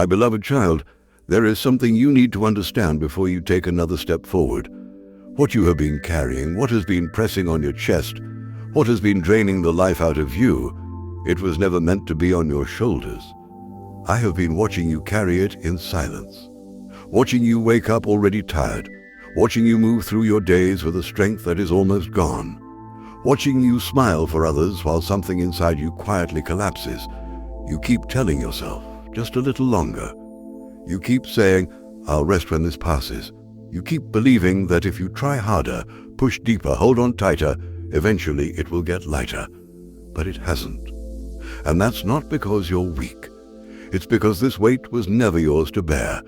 My beloved child, there is something you need to understand before you take another step forward. What you have been carrying, what has been pressing on your chest, what has been draining the life out of you, it was never meant to be on your shoulders. I have been watching you carry it in silence, watching you wake up already tired, watching you move through your days with a strength that is almost gone, watching you smile for others while something inside you quietly collapses. You keep telling yourself, just a little longer. You keep saying, I'll rest when this passes. You keep believing that if you try harder, push deeper, hold on tighter, eventually it will get lighter. But it hasn't. And that's not because you're weak. It's because this weight was never yours to bear.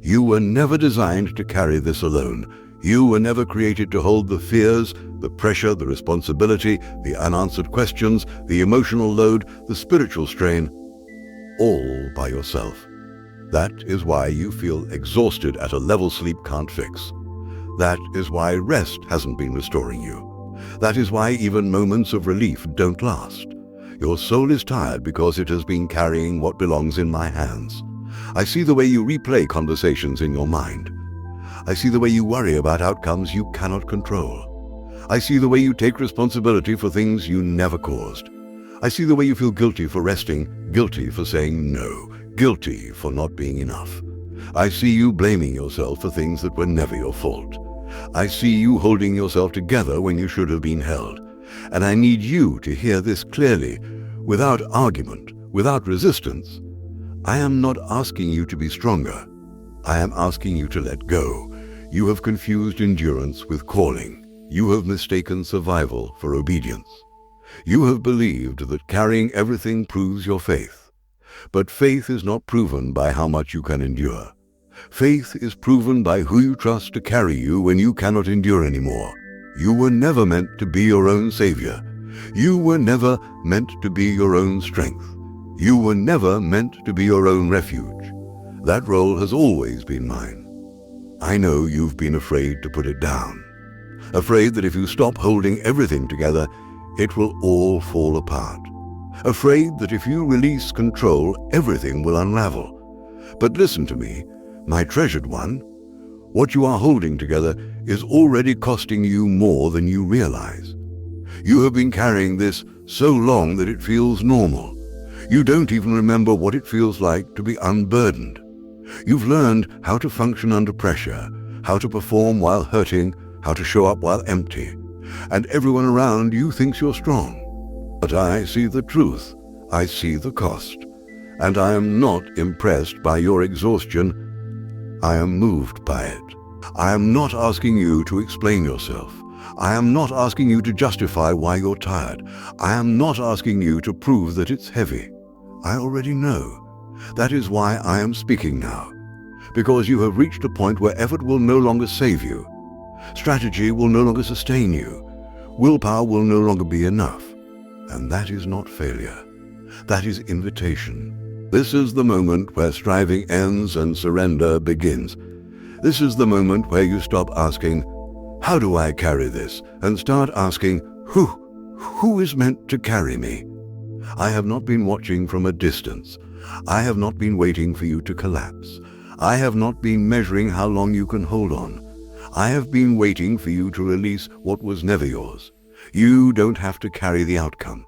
You were never designed to carry this alone. You were never created to hold the fears, the pressure, the responsibility, the unanswered questions, the emotional load, the spiritual strain, all by yourself. That is why you feel exhausted at a level sleep can't fix. That is why rest hasn't been restoring you. That is why even moments of relief don't last. Your soul is tired because it has been carrying what belongs in my hands. I see the way you replay conversations in your mind. I see the way you worry about outcomes you cannot control. I see the way you take responsibility for things you never caused. I see the way you feel guilty for resting, guilty for saying no, guilty for not being enough. I see you blaming yourself for things that were never your fault. I see you holding yourself together when you should have been held. And I need you to hear this clearly, without argument, without resistance. I am not asking you to be stronger. I am asking you to let go. You have confused endurance with calling. You have mistaken survival for obedience. You have believed that carrying everything proves your faith. But faith is not proven by how much you can endure. Faith is proven by who you trust to carry you when you cannot endure anymore. You were never meant to be your own savior. You were never meant to be your own strength. You were never meant to be your own refuge. That role has always been mine. I know you've been afraid to put it down. Afraid that if you stop holding everything together, it will all fall apart. Afraid that if you release control, everything will unravel. But listen to me, my treasured one. What you are holding together is already costing you more than you realize. You have been carrying this so long that it feels normal. You don't even remember what it feels like to be unburdened. You've learned how to function under pressure, how to perform while hurting, how to show up while empty. And everyone around you thinks you're strong. But I see the truth. I see the cost. And I am not impressed by your exhaustion. I am moved by it. I am not asking you to explain yourself. I am not asking you to justify why you're tired. I am not asking you to prove that it's heavy. I already know. That is why I am speaking now. Because you have reached a point where effort will no longer save you. Strategy will no longer sustain you. Willpower will no longer be enough. And that is not failure. That is invitation. This is the moment where striving ends and surrender begins. This is the moment where you stop asking, how do I carry this? And start asking, who is meant to carry me? I have not been watching from a distance. I have not been waiting for you to collapse. I have not been measuring how long you can hold on. I have been waiting for you to release what was never yours. You don't have to carry the outcome.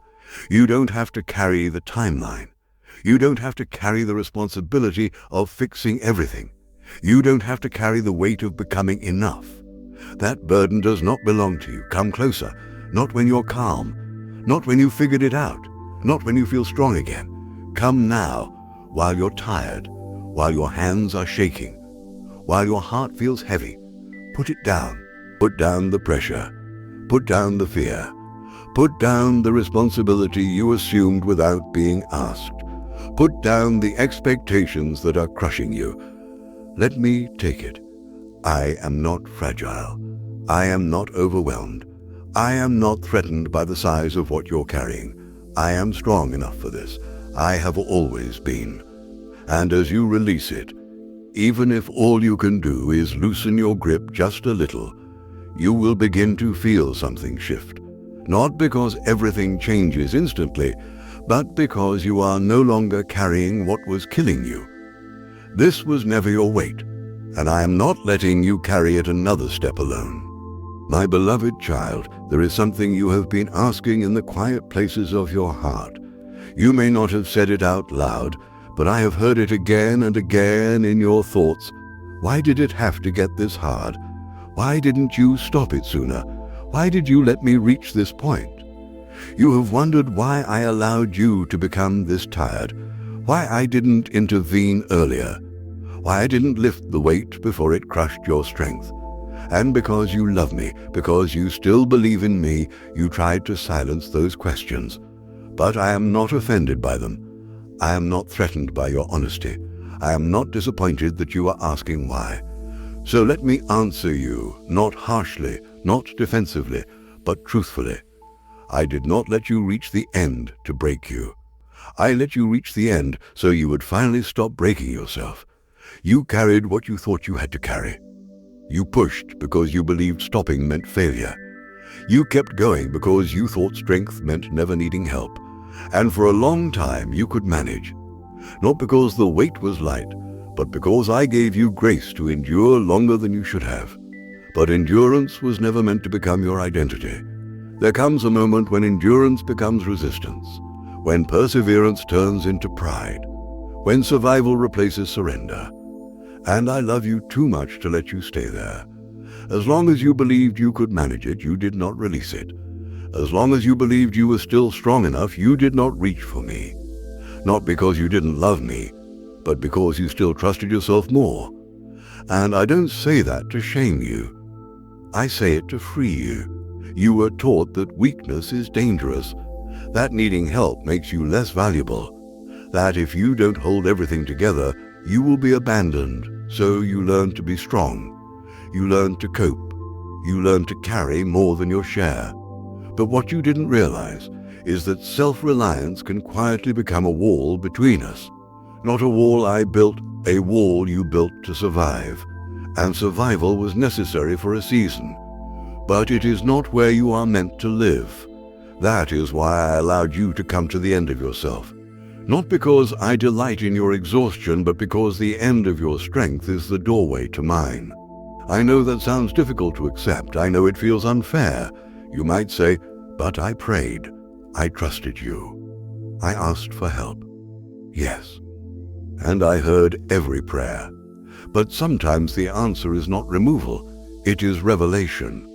You don't have to carry the timeline. You don't have to carry the responsibility of fixing everything. You don't have to carry the weight of becoming enough. That burden does not belong to you. Come closer. Not when you're calm. Not when you've figured it out. Not when you feel strong again. Come now, while you're tired, while your hands are shaking, while your heart feels heavy. Put it down. Put down the pressure. Put down the fear. Put down the responsibility you assumed without being asked. Put down the expectations that are crushing you. Let me take it. I am not fragile. I am not overwhelmed. I am not threatened by the size of what you're carrying. I am strong enough for this. I have always been. And as you release it, even if all you can do is loosen your grip just a little, you will begin to feel something shift. Not because everything changes instantly, but because you are no longer carrying what was killing you. This was never your weight, and I am not letting you carry it another step alone. My beloved child, there is something you have been asking in the quiet places of your heart. You may not have said it out loud, but I have heard it again and again in your thoughts. Why did it have to get this hard? Why didn't you stop it sooner? Why did you let me reach this point? You have wondered why I allowed you to become this tired, why I didn't intervene earlier, why I didn't lift the weight before it crushed your strength. And because you love me, because you still believe in me, you tried to silence those questions. But I am not offended by them. I am not threatened by your honesty. I am not disappointed that you are asking why. So let me answer you, not harshly, not defensively, but truthfully. I did not let you reach the end to break you. I let you reach the end so you would finally stop breaking yourself. You carried what you thought you had to carry. You pushed because you believed stopping meant failure. You kept going because you thought strength meant never needing help. And for a long time you could manage. Not because the weight was light, but because I gave you grace to endure longer than you should have. But endurance was never meant to become your identity. There comes a moment when endurance becomes resistance, when perseverance turns into pride, when survival replaces surrender. And I love you too much to let you stay there. As long as you believed you could manage it, you did not release it. As long as you believed you were still strong enough, you did not reach for me. Not because you didn't love me, but because you still trusted yourself more. And I don't say that to shame you. I say it to free you. You were taught that weakness is dangerous, that needing help makes you less valuable, that if you don't hold everything together, you will be abandoned. So you learn to be strong. You learn to cope. You learn to carry more than your share. But what you didn't realize is that self-reliance can quietly become a wall between us. Not a wall I built, a wall you built to survive. And survival was necessary for a season. But it is not where you are meant to live. That is why I allowed you to come to the end of yourself. Not because I delight in your exhaustion, but because the end of your strength is the doorway to mine. I know that sounds difficult to accept. I know it feels unfair. You might say, but I prayed. I trusted you. I asked for help. Yes. And I heard every prayer. But sometimes the answer is not removal. It is revelation.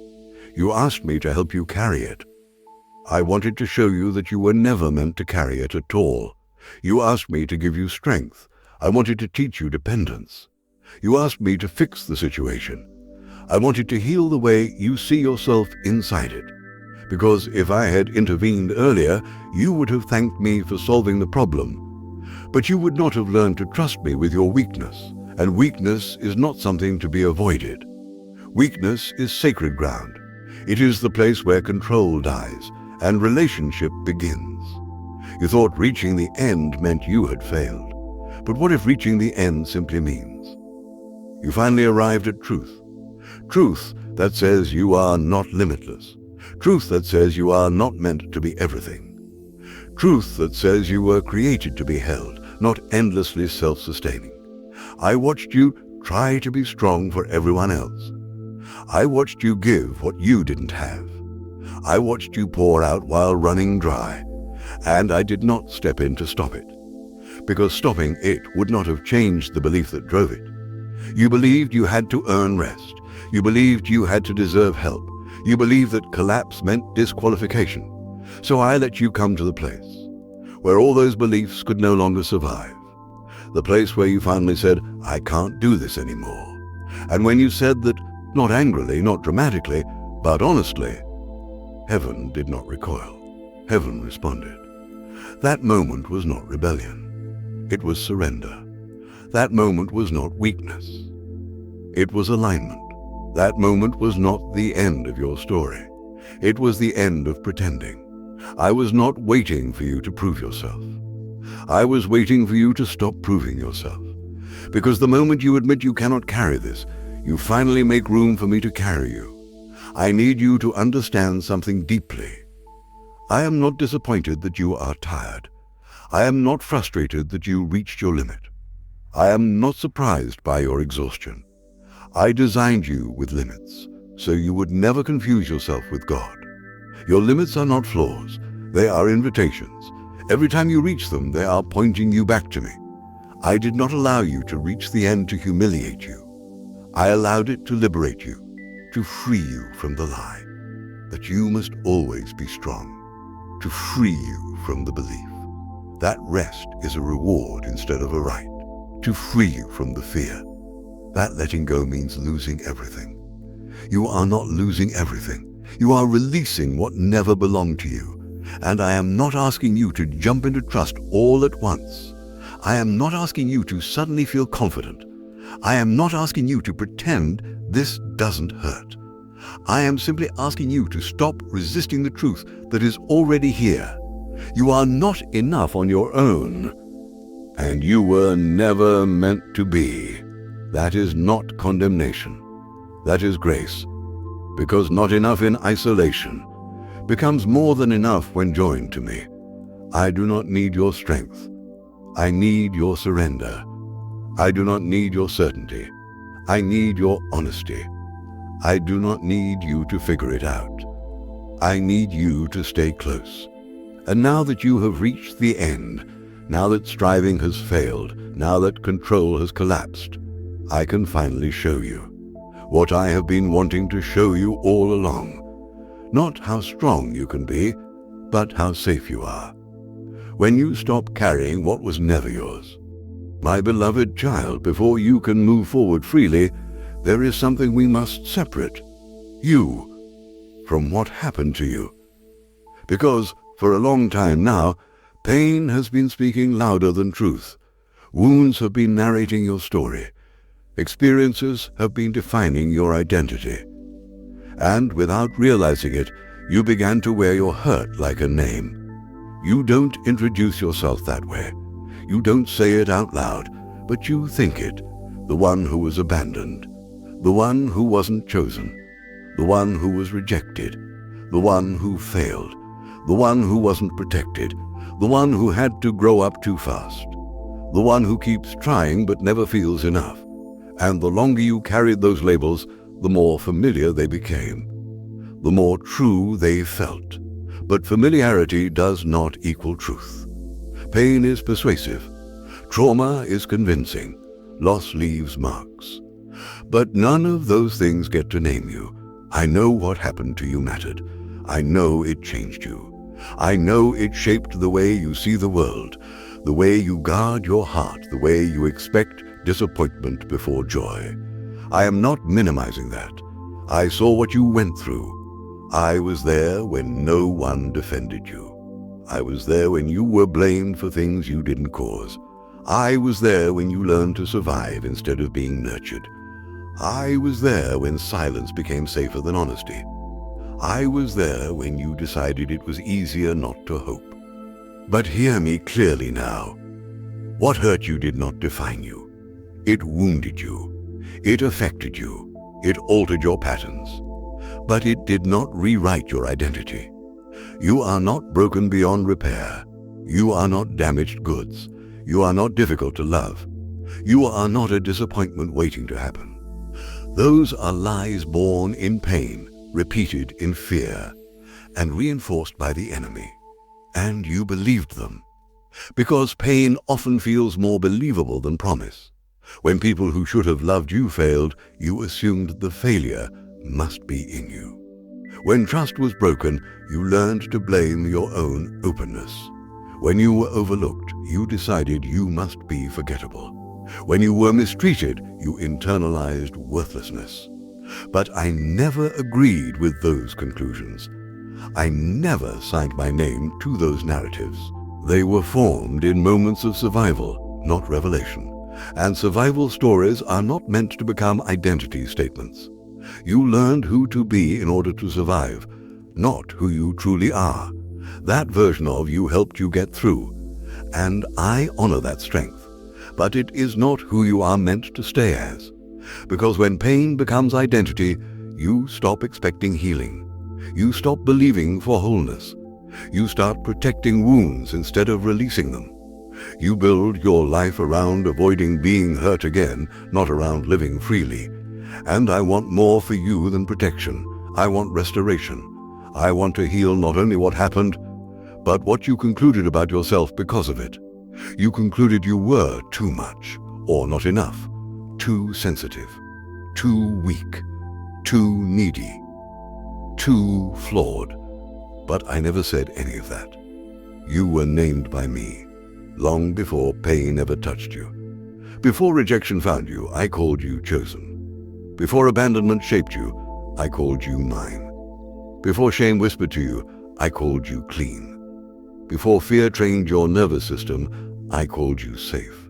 You asked me to help you carry it. I wanted to show you that you were never meant to carry it at all. You asked me to give you strength. I wanted to teach you dependence. You asked me to fix the situation. I wanted to heal the way you see yourself inside it. Because if I had intervened earlier, you would have thanked me for solving the problem. But you would not have learned to trust me with your weakness. And weakness is not something to be avoided. Weakness is sacred ground. It is the place where control dies and relationship begins. You thought reaching the end meant you had failed. But what if reaching the end simply means you finally arrived at truth? Truth that says you are not limitless. Truth that says you are not meant to be everything. Truth that says you were created to be held, not endlessly self-sustaining. I watched you try to be strong for everyone else. I watched you give what you didn't have. I watched you pour out while running dry. And I did not step in to stop it, because stopping it would not have changed the belief that drove it. You believed you had to earn rest. You believed you had to deserve help. You believed that collapse meant disqualification. So I let you come to the place where all those beliefs could no longer survive. The place where you finally said, I can't do this anymore. And when you said that, not angrily, not dramatically, but honestly, heaven did not recoil. Heaven responded. That moment was not rebellion. It was surrender. That moment was not weakness. It was alignment. That moment was not the end of your story. It was the end of pretending. I was not waiting for you to prove yourself. I was waiting for you to stop proving yourself. Because the moment you admit you cannot carry this, you finally make room for me to carry you. I need you to understand something deeply. I am not disappointed that you are tired. I am not frustrated that you reached your limit. I am not surprised by your exhaustion. I designed you with limits, so you would never confuse yourself with God. Your limits are not flaws, they are invitations. Every time you reach them, they are pointing you back to me. I did not allow you to reach the end to humiliate you. I allowed it to liberate you, to free you from the lie that you must always be strong, to free you from the belief that rest is a reward instead of a right, to free you from the fear that letting go means losing everything. You are not losing everything. You are releasing what never belonged to you. And I am not asking you to jump into trust all at once. I am not asking you to suddenly feel confident. I am not asking you to pretend this doesn't hurt. I am simply asking you to stop resisting the truth that is already here. You are not enough on your own, and you were never meant to be. That is not condemnation. That is grace, because not enough in isolation becomes more than enough when joined to me. I do not need your strength. I need your surrender. I do not need your certainty. I need your honesty. I do not need you to figure it out. I need you to stay close. And now that you have reached the end, now that striving has failed, now that control has collapsed, I can finally show you what I have been wanting to show you all along. Not how strong you can be, but how safe you are. When you stop carrying what was never yours. My beloved child, before you can move forward freely, there is something we must separate. You from what happened to you. Because for a long time now, pain has been speaking louder than truth. Wounds have been narrating your story. Experiences have been defining your identity. And without realizing it, you began to wear your hurt like a name. You don't introduce yourself that way. You don't say it out loud, but you think it. The one who was abandoned. The one who wasn't chosen. The one who was rejected. The one who failed. The one who wasn't protected. The one who had to grow up too fast. The one who keeps trying but never feels enough. And the longer you carried those labels, the more familiar they became. The more true they felt. But familiarity does not equal truth. Pain is persuasive. Trauma is convincing. Loss leaves marks. But none of those things get to name you. I know what happened to you mattered. I know it changed you. I know it shaped the way you see the world, the way you guard your heart, the way you expect disappointment before joy. I am not minimizing that. I saw what you went through. I was there when no one defended you. I was there when you were blamed for things you didn't cause. I was there when you learned to survive instead of being nurtured. I was there when silence became safer than honesty. I was there when you decided it was easier not to hope. But hear me clearly now. What hurt you did not define you. It wounded you. It affected you. It altered your patterns. But it did not rewrite your identity. You are not broken beyond repair. You are not damaged goods. You are not difficult to love. You are not a disappointment waiting to happen. Those are lies born in pain, repeated in fear, and reinforced by the enemy. And you believed them. Because pain often feels more believable than promise. When people who should have loved you failed, you assumed the failure must be in you. When trust was broken, you learned to blame your own openness. When you were overlooked, you decided you must be forgettable. When you were mistreated, you internalized worthlessness. But I never agreed with those conclusions. I never signed my name to those narratives. They were formed in moments of survival, not revelation. And survival stories are not meant to become identity statements. You learned who to be in order to survive, not who you truly are. That version of you helped you get through, and I honor that strength. But it is not who you are meant to stay as. Because when pain becomes identity, you stop expecting healing. You stop believing for wholeness. You start protecting wounds instead of releasing them. You build your life around avoiding being hurt again, not around living freely. And I want more for you than protection. I want restoration. I want to heal not only what happened, but what you concluded about yourself because of it. You concluded you were too much, or not enough, too sensitive, too weak, too needy, too flawed. But I never said any of that. You were named by me, long before pain ever touched you. Before rejection found you, I called you chosen. Before abandonment shaped you, I called you mine. Before shame whispered to you, I called you clean. Before fear trained your nervous system, I called you safe.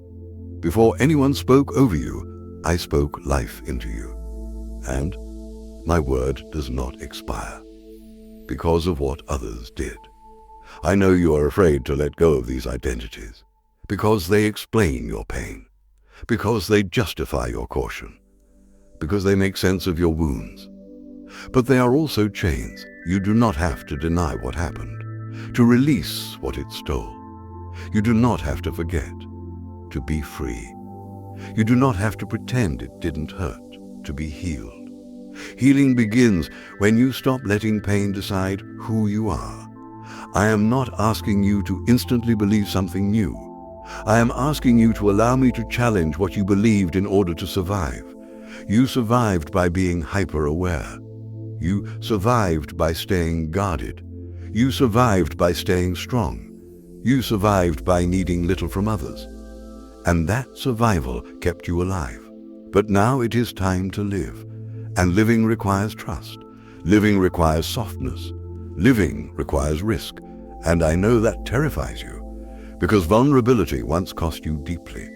Before anyone spoke over you, I spoke life into you. And my word does not expire because of what others did. I know you are afraid to let go of these identities because they explain your pain, because they justify your caution, because they make sense of your wounds. But they are also chains. You do not have to deny what happened, to release what it stole. You do not have to forget, to be free. You do not have to pretend it didn't hurt, to be healed. Healing begins when you stop letting pain decide who you are. I am not asking you to instantly believe something new. I am asking you to allow me to challenge what you believed in order to survive. You survived by being hyper-aware. You survived by staying guarded. You survived by staying strong. You survived by needing little from others. And that survival kept you alive. But now it is time to live. And living requires trust. Living requires softness. Living requires risk. And I know that terrifies you, because vulnerability once cost you deeply.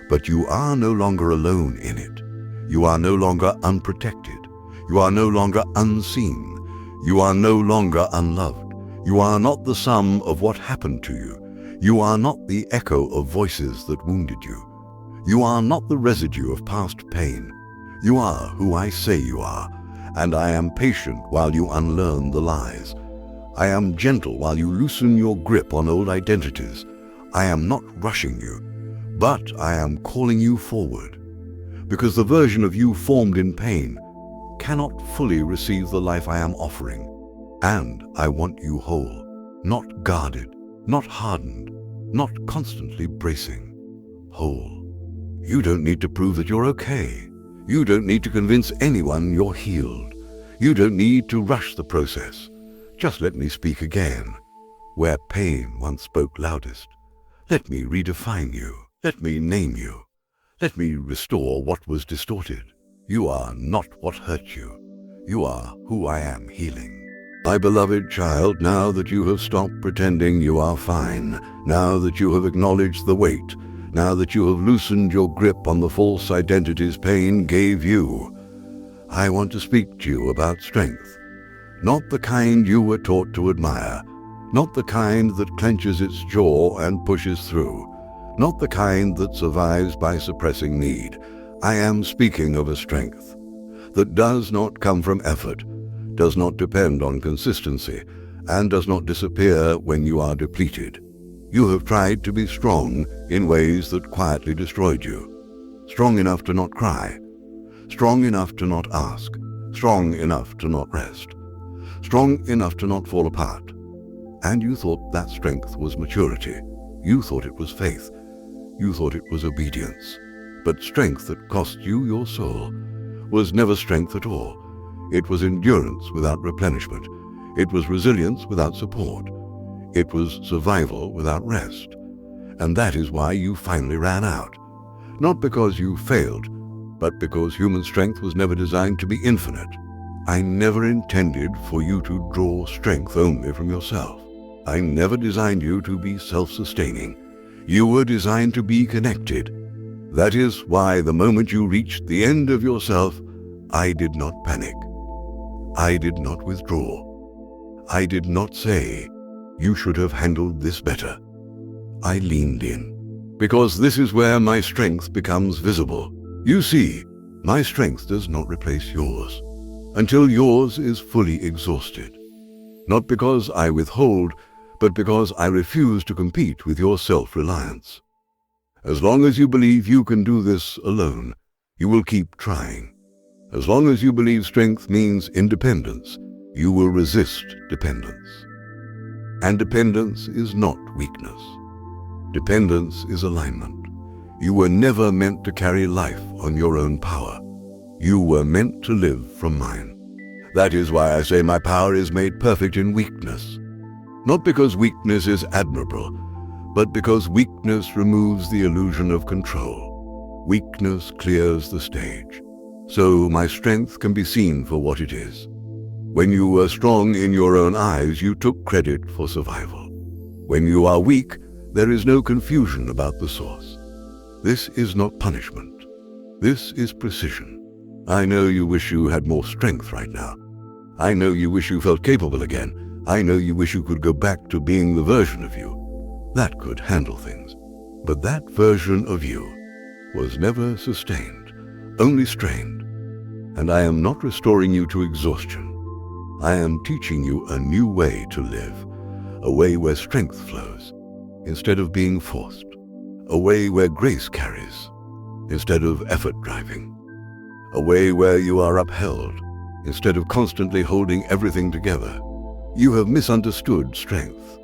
But you are no longer alone in it. You are no longer unprotected. You are no longer unseen. You are no longer unloved. You are not the sum of what happened to you. You are not the echo of voices that wounded you. You are not the residue of past pain. You are who I say you are, and I am patient while you unlearn the lies. I am gentle while you loosen your grip on old identities. I am not rushing you, but I am calling you forward, because the version of you formed in pain cannot fully receive the life I am offering. And I want you whole, not guarded, not hardened, not constantly bracing. Whole. You don't need to prove that you're okay. You don't need to convince anyone you're healed. You don't need to rush the process. Just let me speak again, where pain once spoke loudest. Let me redefine you. Let me name you. Let me restore what was distorted. You are not what hurt you. You are who I am healing. My beloved child, now that you have stopped pretending you are fine, now that you have acknowledged the weight, now that you have loosened your grip on the false identities pain gave you, I want to speak to you about strength. Not the kind you were taught to admire, not the kind that clenches its jaw and pushes through, not the kind that survives by suppressing need. I am speaking of a strength that does not come from effort, does not depend on consistency, and does not disappear when you are depleted. You have tried to be strong in ways that quietly destroyed you. Strong enough to not cry. Strong enough to not ask. Strong enough to not rest. Strong enough to not fall apart. And you thought that strength was maturity. You thought it was faith. You thought it was obedience. But strength that cost you your soul was never strength at all. It was endurance without replenishment. It was resilience without support. It was survival without rest. And that is why you finally ran out. Not because you failed, but because human strength was never designed to be infinite. I never intended for you to draw strength only from yourself. I never designed you to be self-sustaining. You were designed to be connected. That is why the moment you reached the end of yourself, I did not panic. I did not withdraw. I did not say, "You should have handled this better." I leaned in, because this is where my strength becomes visible. You see, my strength does not replace yours until yours is fully exhausted. Not because I withhold, but because I refuse to compete with your self-reliance. As long as you believe you can do this alone, you will keep trying. As long as you believe strength means independence, you will resist dependence. And dependence is not weakness. Dependence is alignment. You were never meant to carry life on your own power. You were meant to live from mine. That is why I say my power is made perfect in weakness. Not because weakness is admirable, but because weakness removes the illusion of control. Weakness clears the stage, so my strength can be seen for what it is. When you were strong in your own eyes, you took credit for survival. When you are weak, there is no confusion about the source. This is not punishment. This is precision. I know you wish you had more strength right now. I know you wish you felt capable again. I know you wish you could go back to being the version of you that could handle things. But that version of you was never sustained, only strained. And I am not restoring you to exhaustion. I am teaching you a new way to live, a way where strength flows instead of being forced, a way where grace carries instead of effort driving, a way where you are upheld instead of constantly holding everything together. You have misunderstood strength.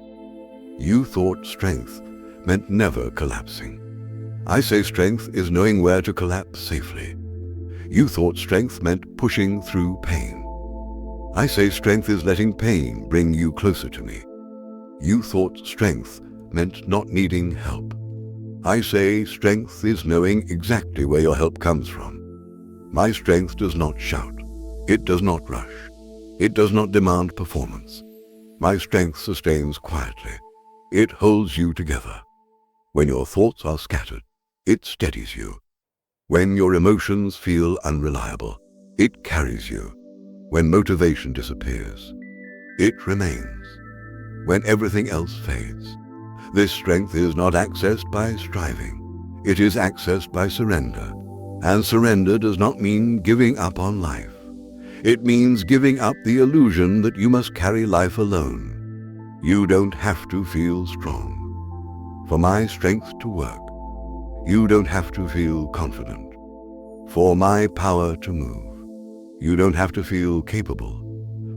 You thought strength meant never collapsing. I say strength is knowing where to collapse safely. You thought strength meant pushing through pain. I say strength is letting pain bring you closer to me. You thought strength meant not needing help. I say strength is knowing exactly where your help comes from. My strength does not shout. It does not rush. It does not demand performance. My strength sustains quietly. It holds you together. When your thoughts are scattered, it steadies you. When your emotions feel unreliable, it carries you. When motivation disappears, it remains. When everything else fades, this strength is not accessed by striving. It is accessed by surrender. And surrender does not mean giving up on life. It means giving up the illusion that you must carry life alone. You don't have to feel strong for my strength to work. You don't have to feel confident for my power to move. You don't have to feel capable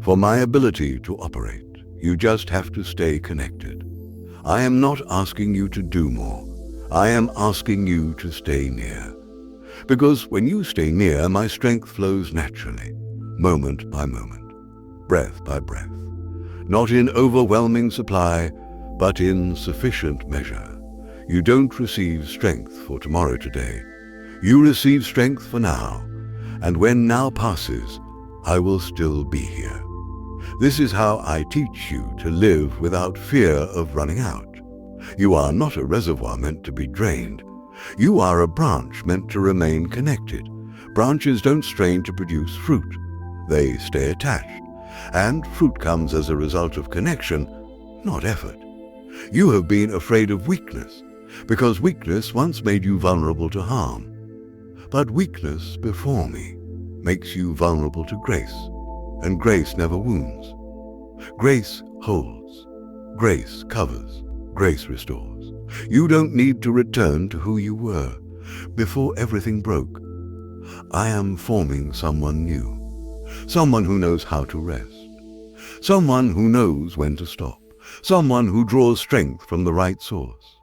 for my ability to operate. You just have to stay connected. I am not asking you to do more. I am asking you to stay near. Because when you stay near, my strength flows naturally, moment by moment, breath by breath. Not in overwhelming supply, but in sufficient measure. You don't receive strength for tomorrow today. You receive strength for now. And when now passes, I will still be here. This is how I teach you to live without fear of running out. You are not a reservoir meant to be drained. You are a branch meant to remain connected. Branches don't strain to produce fruit. They stay attached. And fruit comes as a result of connection, not effort. You have been afraid of weakness, because weakness once made you vulnerable to harm. But weakness before me makes you vulnerable to grace, and grace never wounds. Grace holds. Grace covers. Grace restores. You don't need to return to who you were before everything broke. I am forming someone new. Someone who knows how to rest. Someone who knows when to stop. Someone who draws strength from the right source.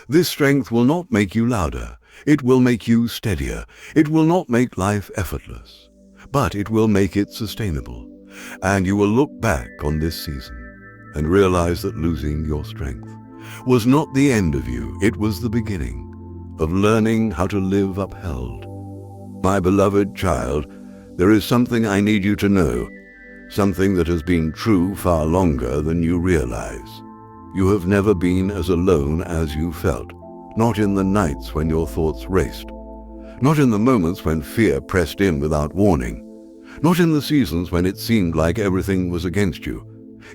This strength will not make you louder. It will make you steadier. It will not make life effortless, but it will make it sustainable. And you will look back on this season and realize that losing your strength was not the end of you. It was the beginning of learning how to live upheld. My beloved child, there is something I need you to know, something that has been true far longer than you realize. You have never been as alone as you felt, not in the nights when your thoughts raced, not in the moments when fear pressed in without warning, not in the seasons when it seemed like everything was against you,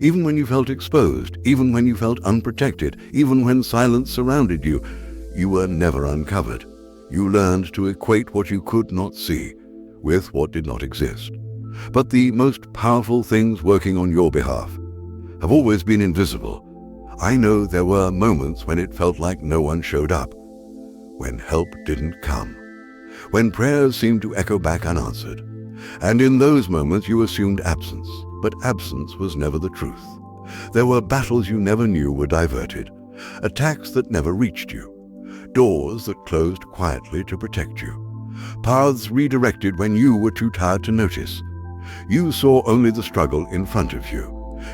even when you felt exposed, even when you felt unprotected, even when silence surrounded you. You were never uncovered. You learned to equate what you could not see with what did not exist. But the most powerful things working on your behalf have always been invisible. I know there were moments when it felt like no one showed up, when help didn't come, when prayers seemed to echo back unanswered. And in those moments you assumed absence, but absence was never the truth. There were battles you never knew were diverted, attacks that never reached you, doors that closed quietly to protect you, paths redirected when you were too tired to notice. You saw only the struggle in front of you.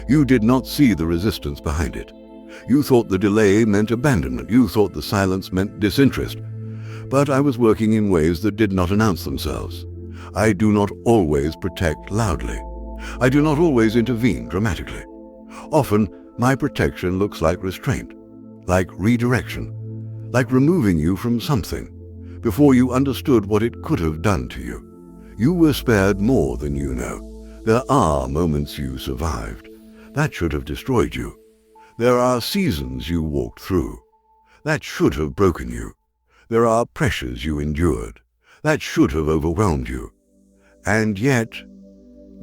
You did not see the resistance behind it. You thought the delay meant abandonment. You thought the silence meant disinterest. But I was working in ways that did not announce themselves. I do not always protect loudly. I do not always intervene dramatically. Often, my protection looks like restraint, like redirection, like removing you from something before you understood what it could have done to you. You were spared more than you know. There are moments you survived. That should have destroyed you. There are seasons you walked through. That should have broken you. There are pressures you endured. That should have overwhelmed you. And yet,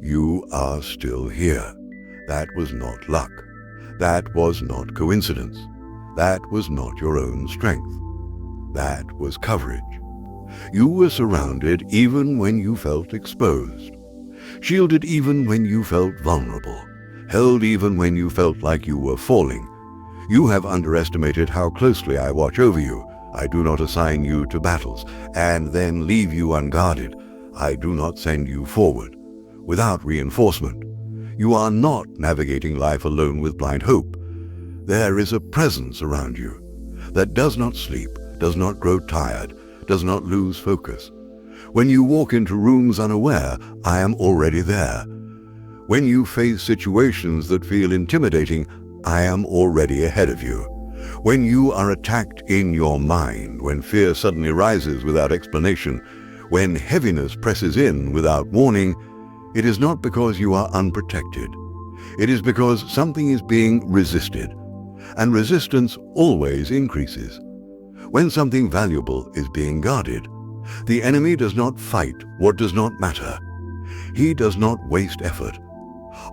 you are still here. That was not luck. That was not coincidence. That was not your own strength. That was coverage. You were surrounded even when you felt exposed, shielded even when you felt vulnerable, held even when you felt like you were falling. You have underestimated how closely I watch over you. I do not assign you to battles and then leave you unguarded. I do not send you forward without reinforcement. You are not navigating life alone with blind hope. There is a presence around you that does not sleep, does not grow tired, does not lose focus. When you walk into rooms unaware, I am already there. When you face situations that feel intimidating, I am already ahead of you. When you are attacked in your mind, when fear suddenly rises without explanation, when heaviness presses in without warning, it is not because you are unprotected. It is because something is being resisted, and resistance always increases. When something valuable is being guarded, the enemy does not fight what does not matter. He does not waste effort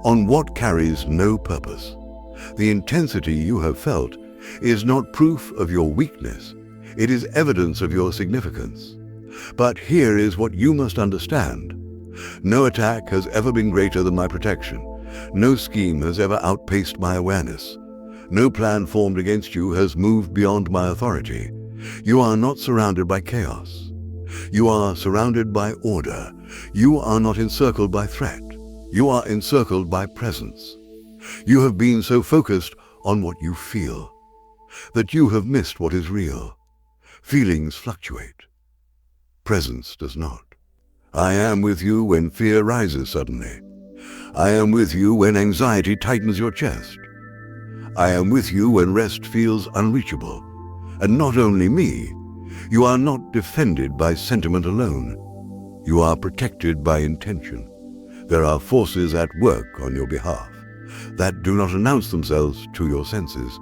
on what carries no purpose. The intensity you have felt is not proof of your weakness. It is evidence of your significance. But here is what you must understand. No attack has ever been greater than my protection. No scheme has ever outpaced my awareness. No plan formed against you has moved beyond my authority. You are not surrounded by chaos. You are surrounded by order. You are not encircled by threat. You are encircled by presence. You have been so focused on what you feel that you have missed what is real. Feelings fluctuate. Presence does not. I am with you when fear rises suddenly. I am with you when anxiety tightens your chest. I am with you when rest feels unreachable. And not only me, you are not defended by sentiment alone. You are protected by intention. There are forces at work on your behalf that do not announce themselves to your senses.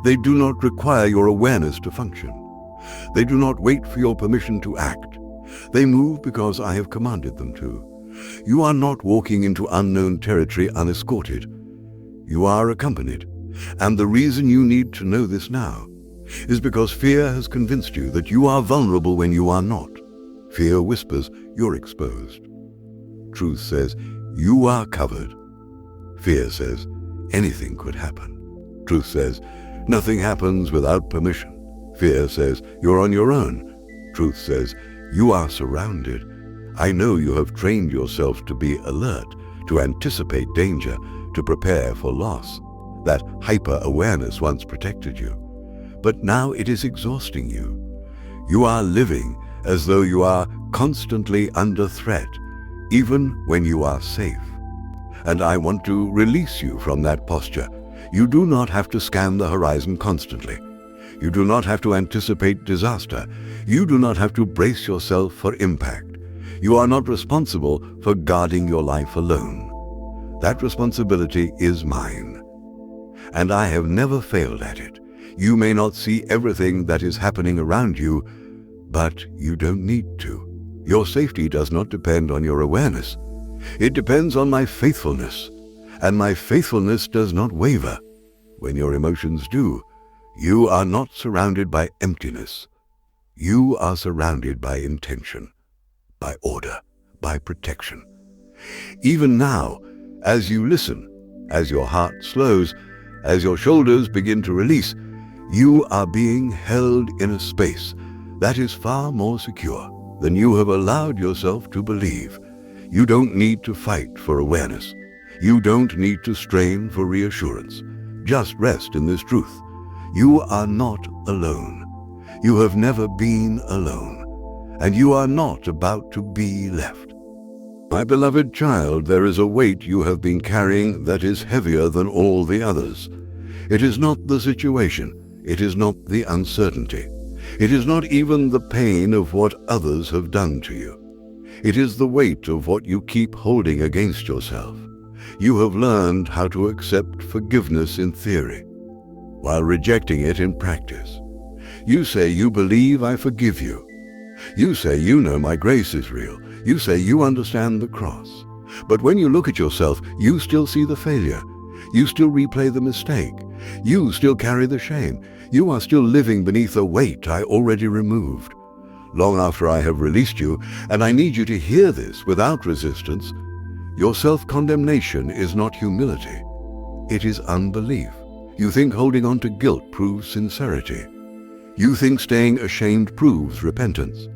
They do not require your awareness to function. They do not wait for your permission to act. They move because I have commanded them to. You are not walking into unknown territory unescorted. You are accompanied. And the reason you need to know this now is because fear has convinced you that you are vulnerable when you are not. Fear whispers, you're exposed. Truth says, you are covered. Fear says, anything could happen. Truth says, nothing happens without permission. Fear says, you're on your own. Truth says, you are surrounded. I know you have trained yourself to be alert, to anticipate danger, to prepare for loss. That hyper-awareness once protected you. But now it is exhausting you. You are living as though you are constantly under threat, even when you are safe. And I want to release you from that posture. You do not have to scan the horizon constantly. You do not have to anticipate disaster. You do not have to brace yourself for impact. You are not responsible for guarding your life alone. That responsibility is mine. And I have never failed at it. You may not see everything that is happening around you, but you don't need to. Your safety does not depend on your awareness. It depends on my faithfulness, and my faithfulness does not waver. When your emotions do, you are not surrounded by emptiness. You are surrounded by intention, by order, by protection. Even now, as you listen, as your heart slows, as your shoulders begin to release, you are being held in a space that is far more secure than you have allowed yourself to believe. You don't need to fight for awareness. You don't need to strain for reassurance. Just rest in this truth. You are not alone. You have never been alone, and you are not about to be left. My beloved child, there is a weight you have been carrying that is heavier than all the others. It is not the situation. It is not the uncertainty. It is not even the pain of what others have done to you. It is the weight of what you keep holding against yourself. You have learned how to accept forgiveness in theory, while rejecting it in practice. You say you believe I forgive you. You say you know my grace is real. You say you understand the cross. But when you look at yourself, you still see the failure. You still replay the mistake. You still carry the shame. You are still living beneath a weight I already removed. Long after I have released you, and I need you to hear this without resistance, your self-condemnation is not humility. It is unbelief. You think holding on to guilt proves sincerity. You think staying ashamed proves repentance.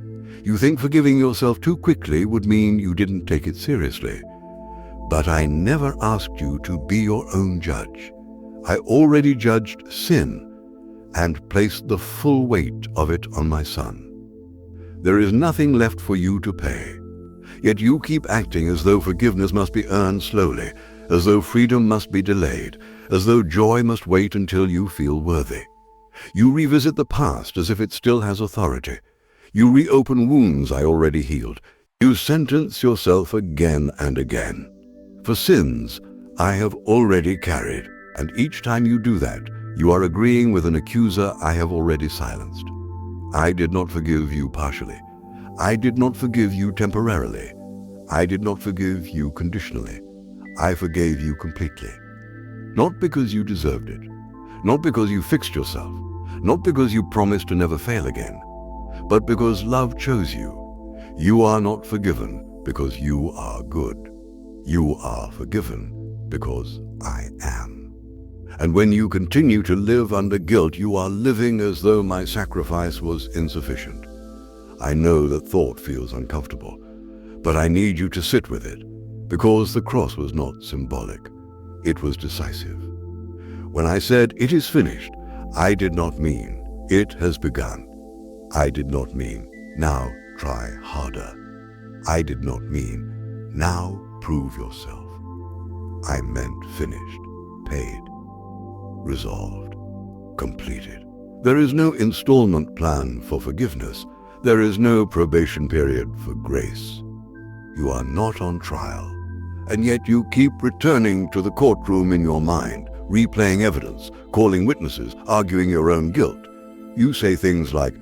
You think forgiving yourself too quickly would mean you didn't take it seriously. But I never asked you to be your own judge. I already judged sin and placed the full weight of it on my Son. There is nothing left for you to pay. Yet you keep acting as though forgiveness must be earned slowly, as though freedom must be delayed, as though joy must wait until you feel worthy. You revisit the past as if it still has authority. You reopen wounds I already healed. You sentence yourself again and again. For sins I have already carried, and each time you do that, you are agreeing with an accuser I have already silenced. I did not forgive you partially. I did not forgive you temporarily. I did not forgive you conditionally. I forgave you completely. Not because you deserved it. Not because you fixed yourself. Not because you promised to never fail again. But because love chose you. You are not forgiven because you are good. You are forgiven because I am. And when you continue to live under guilt, you are living as though my sacrifice was insufficient. I know that thought feels uncomfortable, but I need you to sit with it, because the cross was not symbolic. It was decisive. When I said, "It is finished," I did not mean, "It has begun." I did not mean, "Now try harder." I did not mean, "Now prove yourself." I meant finished, paid, resolved, completed. There is no installment plan for forgiveness. There is no probation period for grace. You are not on trial, and yet you keep returning to the courtroom in your mind, replaying evidence, calling witnesses, arguing your own guilt. You say things like,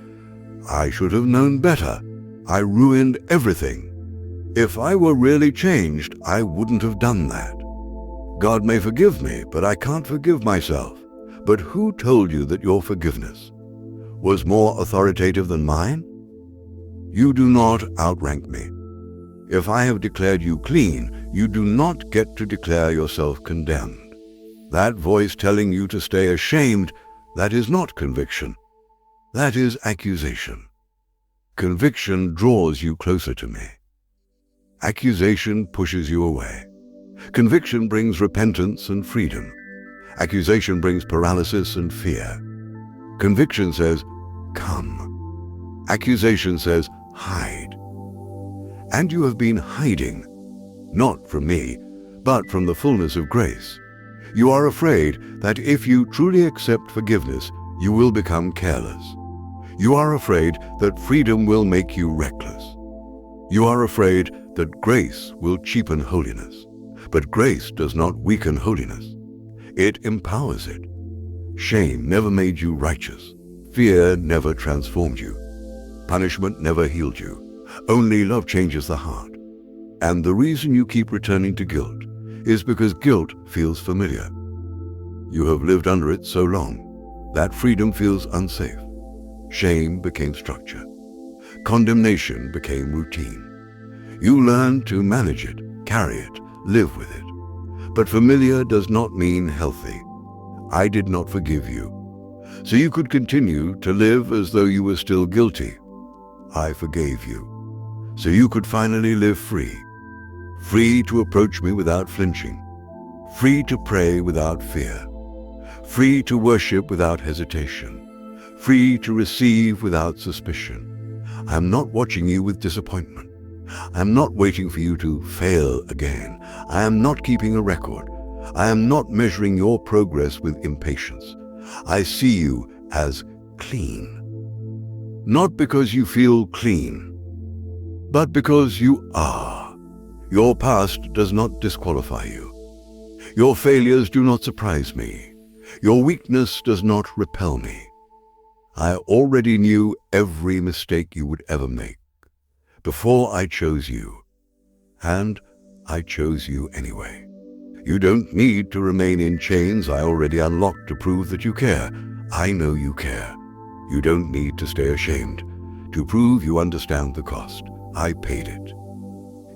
"I should have known better. I ruined everything. If I were really changed, I wouldn't have done that. God may forgive me, but I can't forgive myself." But who told you that your forgiveness was more authoritative than mine? You do not outrank me. If I have declared you clean, you do not get to declare yourself condemned. That voice telling you to stay ashamed, that is not conviction. That is accusation. Conviction draws you closer to me. Accusation pushes you away. Conviction brings repentance and freedom. Accusation brings paralysis and fear. Conviction says, "Come." Accusation says, "Hide." And you have been hiding, not from me, but from the fullness of grace. You are afraid that if you truly accept forgiveness, you will become careless. You are afraid that freedom will make you reckless. You are afraid that grace will cheapen holiness. But grace does not weaken holiness. It empowers it. Shame never made you righteous. Fear never transformed you. Punishment never healed you. Only love changes the heart. And the reason you keep returning to guilt is because guilt feels familiar. You have lived under it so long that freedom feels unsafe. Shame became structure. condemnation became routine. You learned to manage it, carry it, live with it. But familiar does not mean healthy. I did not forgive you, so you could continue to live as though you were still guilty. I forgave you, so you could finally live free. Free to approach me without flinching. Free to pray without fear. Free to worship without hesitation. Free to receive without suspicion. I am not watching you with disappointment. I am not waiting for you to fail again. I am not keeping a record. I am not measuring your progress with impatience. I see you as clean. Not because you feel clean, but because you are. Your past does not disqualify you. Your failures do not surprise me. Your weakness does not repel me. I already knew every mistake you would ever make before I chose you, and I chose you anyway. You don't need to remain in chains I already unlocked to prove that you care. I know you care. You don't need to stay ashamed to prove you understand the cost. I paid it.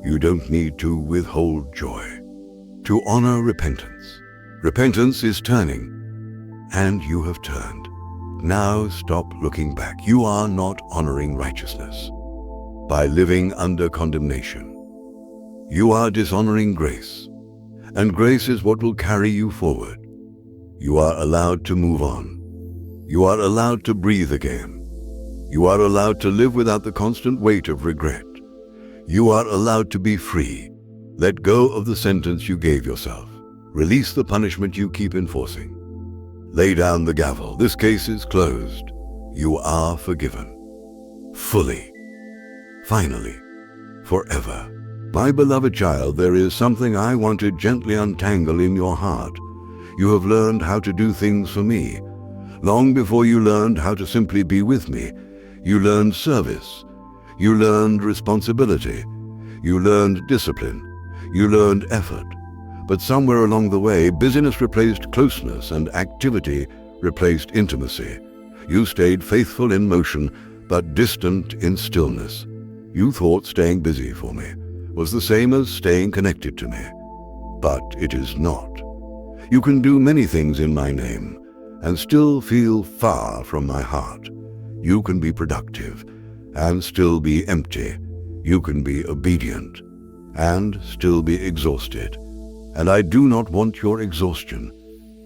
You don't need to withhold joy to honor repentance. Repentance is turning, and you have turned. Now stop looking back. You are not honoring righteousness by living under condemnation. You are dishonoring grace, and grace is what will carry you forward. You are allowed to move on. You are allowed to breathe again. You are allowed to live without the constant weight of regret. You are allowed to be free. Let go of the sentence you gave yourself. Release the punishment you keep enforcing. Lay down the gavel. This case is closed. You are forgiven. Fully. Finally. Forever. My beloved child, there is something I want to gently untangle in your heart. You have learned how to do things for me. Long before you learned how to simply be with me, you learned service. You learned responsibility. You learned discipline. You learned effort. But somewhere along the way, busyness replaced closeness and activity replaced intimacy. You stayed faithful in motion, but distant in stillness. You thought staying busy for me was the same as staying connected to me. But it is not. You can do many things in my name and still feel far from my heart. You can be productive and still be empty. You can be obedient and still be exhausted. And I do not want your exhaustion.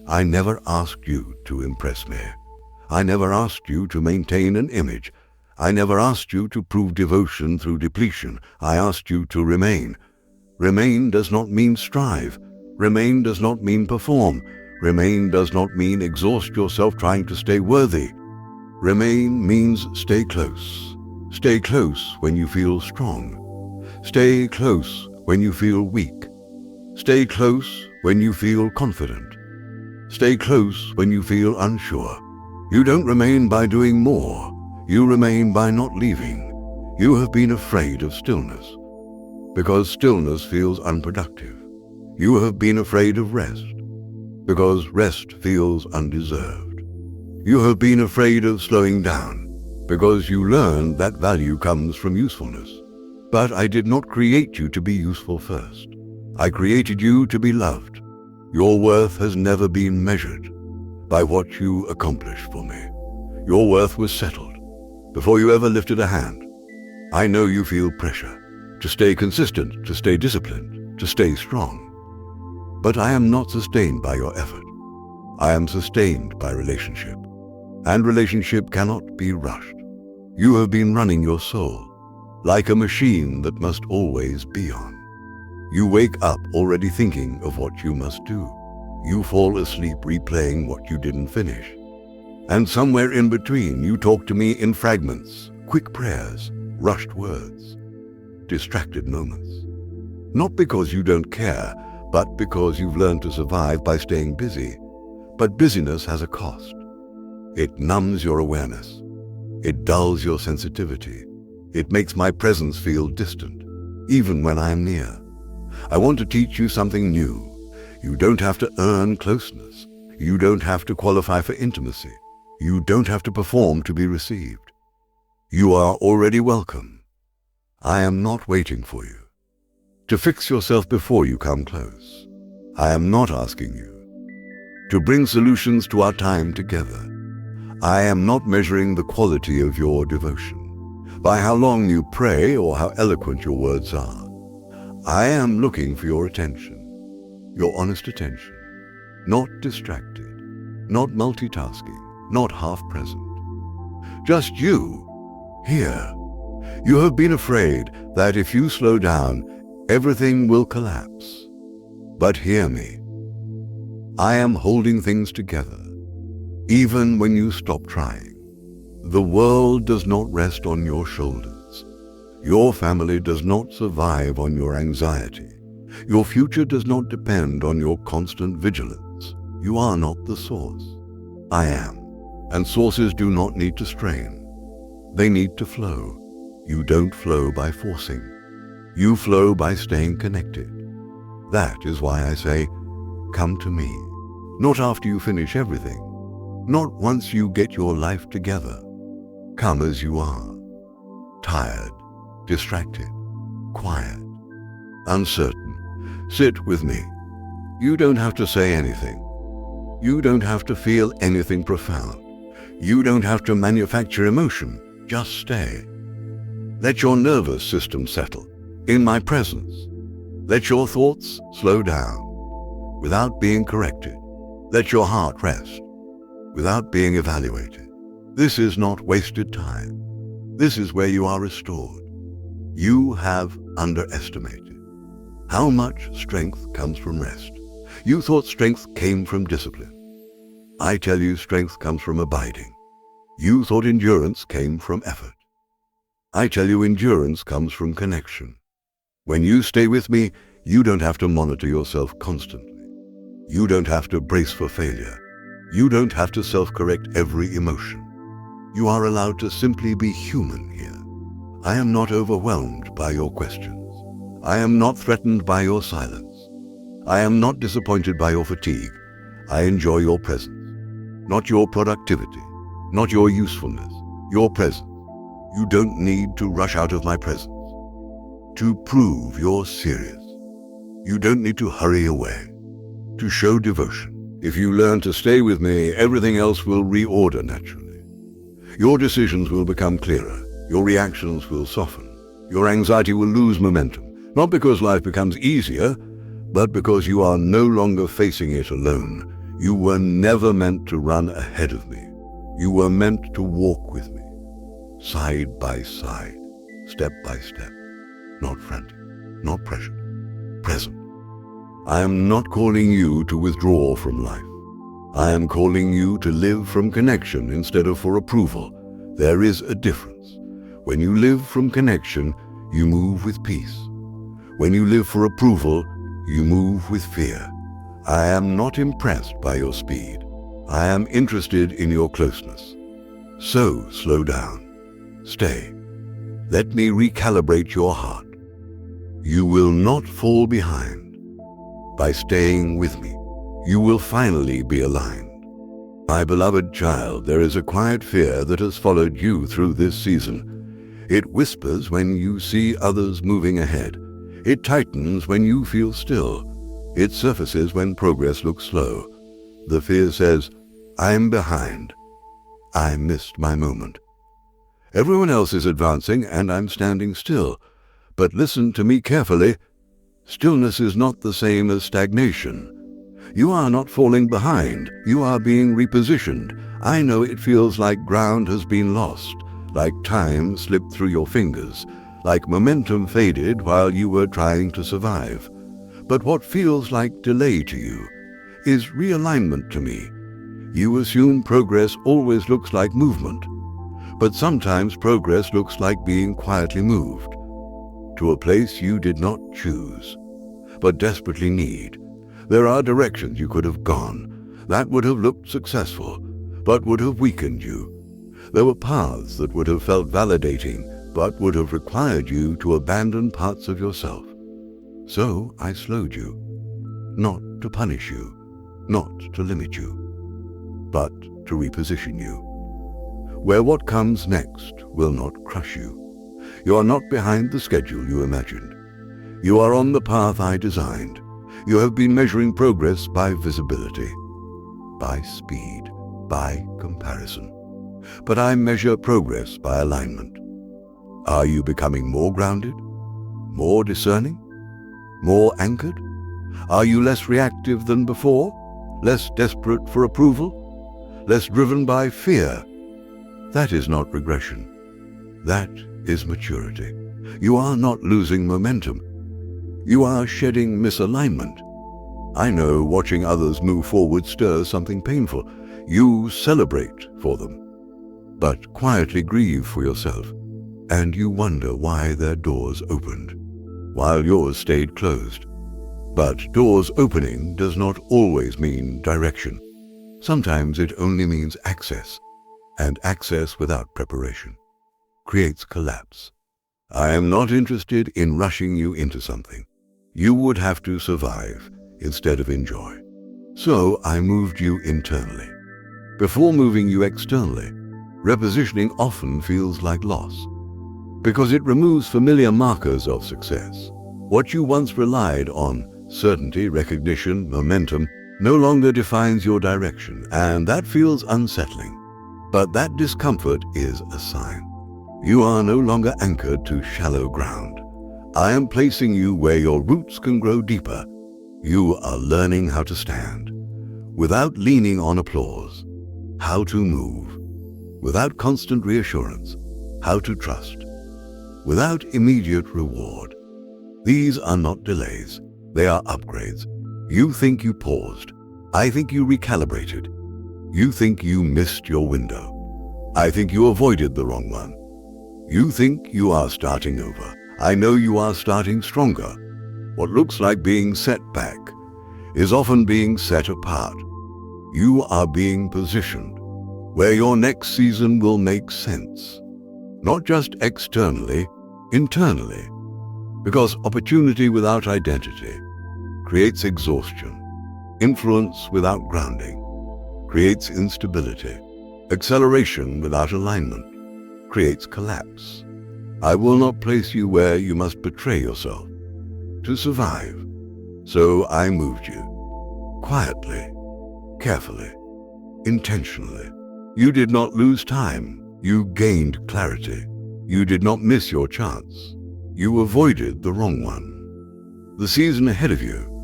I never asked you to impress me. I never asked you to maintain an image. I never asked you to prove devotion through depletion. I asked you to remain. Remain does not mean strive. Remain does not mean perform. Remain does not mean exhaust yourself trying to stay worthy. Remain means stay close. Stay close when you feel strong. Stay close when you feel weak. Stay close when you feel confident. Stay close when you feel unsure. You don't remain by doing more. You remain by not leaving. You have been afraid of stillness because stillness feels unproductive. You have been afraid of rest because rest feels undeserved. You have been afraid of slowing down because you learned that value comes from usefulness. But I did not create you to be useful first. I created you to be loved. Your worth has never been measured by what you accomplish for me. Your worth was settled before you ever lifted a hand. I know you feel pressure to stay consistent, to stay disciplined, to stay strong. But I am not sustained by your effort. I am sustained by relationship. And relationship cannot be rushed. You have been running your soul like a machine that must always be on. You wake up already thinking of what you must do. You fall asleep replaying what you didn't finish. And somewhere in between, you talk to me in fragments, quick prayers, rushed words, distracted moments. Not because you don't care, but because you've learned to survive by staying busy. But busyness has a cost. It numbs your awareness. It dulls your sensitivity. It makes my presence feel distant, even when I am near. I want to teach you something new. You don't have to earn closeness. You don't have to qualify for intimacy. You don't have to perform to be received. You are already welcome. I am not waiting for you to fix yourself before you come close. I am not asking you to bring solutions to our time together. I am not measuring the quality of your devotion by how long you pray or how eloquent your words are. I am looking for your attention, your honest attention, not distracted, not multitasking, not half-present. Just you, here. You have been afraid that if you slow down, everything will collapse. But hear me. I am holding things together, even when you stop trying. The world does not rest on your shoulders. Your family does not survive on your anxiety. Your future does not depend on your constant vigilance. You are not the source. I am. And sources do not need to strain. They need to flow. You don't flow by forcing. You flow by staying connected. That is why I say, come to me. Not after you finish everything. Not once you get your life together. Come as you are. Tired, distracted, quiet, uncertain. Sit with me. You don't have to say anything. You don't have to feel anything profound. You don't have to manufacture emotion. Just stay. Let your nervous system settle in my presence. Let your thoughts slow down without being corrected. Let your heart rest without being evaluated. This is not wasted time. This is where you are restored. You have underestimated how much strength comes from rest. You thought strength came from discipline. I tell you, strength comes from abiding. You thought endurance came from effort. I tell you, endurance comes from connection. When you stay with me, you don't have to monitor yourself constantly. You don't have to brace for failure. You don't have to self-correct every emotion. You are allowed to simply be human here. I am not overwhelmed by your questions. I am not threatened by your silence. I am not disappointed by your fatigue. I enjoy your presence, not your productivity, not your usefulness, your presence. You don't need to rush out of my presence to prove you're serious. You don't need to hurry away to show devotion. If you learn to stay with me, everything else will reorder naturally. Your decisions will become clearer. Your reactions will soften. Your anxiety will lose momentum, not because life becomes easier, but because you are no longer facing it alone. You were never meant to run ahead of me. You were meant to walk with me, side by side, step by step, not frantic, not pressured, present. I am not calling you to withdraw from life. I am calling you to live from connection instead of for approval. There is a difference. When you live from connection, you move with peace. When you live for approval, you move with fear. I am not impressed by your speed. I am interested in your closeness. So slow down. Stay. Let me recalibrate your heart. You will not fall behind. By staying with me, you will finally be aligned. My beloved child, there is a quiet fear that has followed you through this season. It whispers when you see others moving ahead. It tightens when you feel still. It surfaces when progress looks slow. The fear says, I'm behind. I missed my moment. Everyone else is advancing and I'm standing still. But listen to me carefully. Stillness is not the same as stagnation. You are not falling behind. You are being repositioned. I know it feels like ground has been lost, like time slipped through your fingers, like momentum faded while you were trying to survive. But what feels like delay to you is realignment to me. You assume progress always looks like movement, but sometimes progress looks like being quietly moved to a place you did not choose, but desperately need. There are directions you could have gone that would have looked successful, but would have weakened you. There were paths that would have felt validating, but would have required you to abandon parts of yourself. So I slowed you, not to punish you, not to limit you, but to reposition you. where what comes next will not crush you. You are not behind the schedule you imagined. You are on the path I designed. You have been measuring progress by visibility, by speed, by comparison. But I measure progress by alignment. Are you becoming more grounded, more discerning, more anchored? Are you less reactive than before, less desperate for approval, less driven by fear? That is not regression. That is maturity. You are not losing momentum. You are shedding misalignment. I know watching others move forward stirs something painful. You celebrate for them, but quietly grieve for yourself, and you wonder why their doors opened, while yours stayed closed. But doors opening does not always mean direction. Sometimes it only means access, and access without preparation creates collapse. I am not interested in rushing you into something. You would have to survive instead of enjoy. So I moved you internally. Before moving you externally, repositioning often feels like loss, because it removes familiar markers of success. What you once relied on, certainty, recognition, momentum, no longer defines your direction, and that feels unsettling. But that discomfort is a sign. You are no longer anchored to shallow ground. I am placing you where your roots can grow deeper. You are learning how to stand, without leaning on applause, how to move, without constant reassurance, how to trust, without immediate reward. These are not delays, they are upgrades. You think you paused. I think you recalibrated. You think you missed your window. I think you avoided the wrong one. You think you are starting over. I know you are starting stronger. What looks like being set back is often being set apart. You are being positioned where your next season will make sense, not just externally, internally, because opportunity without identity creates exhaustion. Influence without grounding creates instability. Acceleration without alignment creates collapse. I will not place you where you must betray yourself to survive. So I moved you quietly, carefully, intentionally. You did not lose time. You gained clarity. You did not miss your chance. You avoided the wrong one. The season ahead of you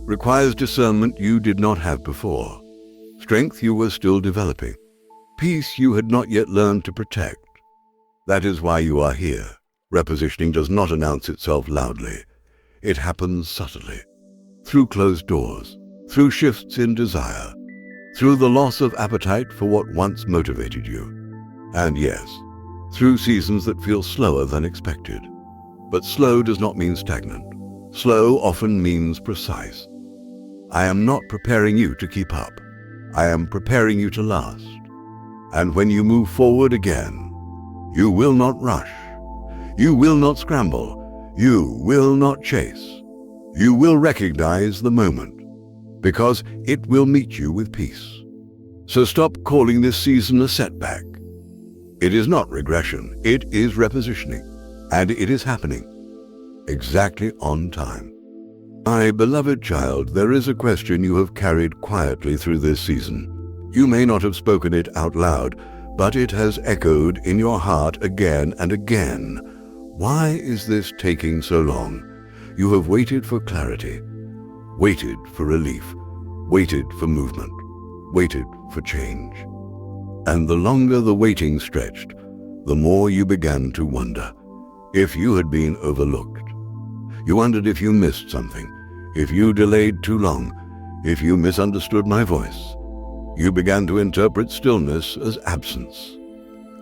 requires discernment you did not have before, strength you were still developing, peace you had not yet learned to protect. That is why you are here. Repositioning does not announce itself loudly. It happens subtly, through closed doors, through shifts in desire, through the loss of appetite for what once motivated you. And yes, through seasons that feel slower than expected. But slow does not mean stagnant. Slow often means precise. I am not preparing you to keep up. I am preparing you to last. And when you move forward again, you will not rush. You will not scramble. You will not chase. You will recognize the moment, because it will meet you with peace. So stop calling this season a setback. It is not regression. It is repositioning. And it is happening exactly on time. My beloved child, there is a question you have carried quietly through this season. You may not have spoken it out loud, but it has echoed in your heart again and again. Why is this taking so long? You have waited for clarity, waited for relief, waited for movement, waited for change. And the longer the waiting stretched, the more you began to wonder if you had been overlooked. You wondered if you missed something, if you delayed too long, if you misunderstood my voice. You began to interpret stillness as absence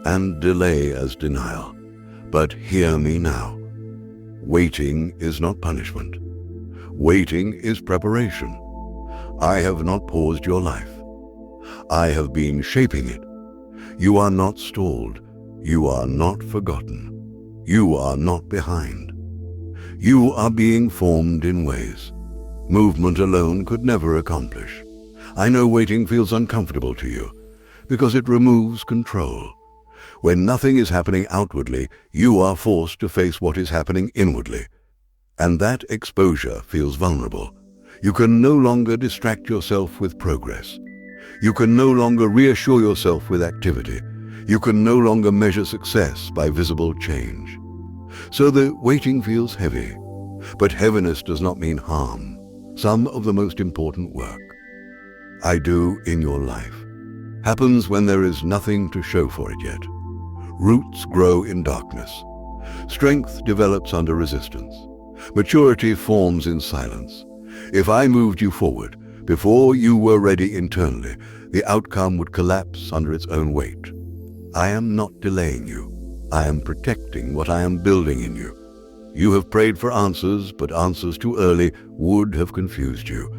and delay as denial. But hear me now. Waiting is not punishment. Waiting is preparation. I have not paused your life. I have been shaping it. You are not stalled. You are not forgotten. You are not behind. You are being formed in ways movement alone could never accomplish. I know waiting feels uncomfortable to you because it removes control. When nothing is happening outwardly, you are forced to face what is happening inwardly. And that exposure feels vulnerable. You can no longer distract yourself with progress. You can no longer reassure yourself with activity. You can no longer measure success by visible change. So the waiting feels heavy. But heaviness does not mean harm. Some of the most important work I do in your life happens when there is nothing to show for it yet. Roots grow in darkness. Strength develops under resistance. Maturity forms in silence. If I moved you forward before you were ready internally, the outcome would collapse under its own weight. I am not delaying you. I am protecting what I am building in you. You have prayed for answers, but answers too early would have confused you.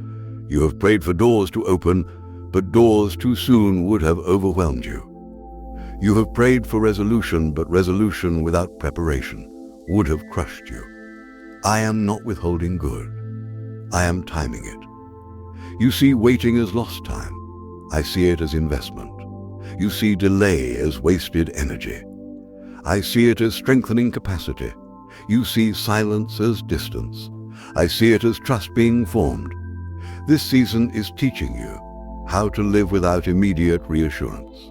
You have prayed for doors to open, but doors too soon would have overwhelmed you. You have prayed for resolution, but resolution without preparation would have crushed you. I am not withholding good. I am timing it. You see waiting as lost time. I see it as investment. You see delay as wasted energy. I see it as strengthening capacity. You see silence as distance. I see it as trust being formed. This season is teaching you how to live without immediate reassurance,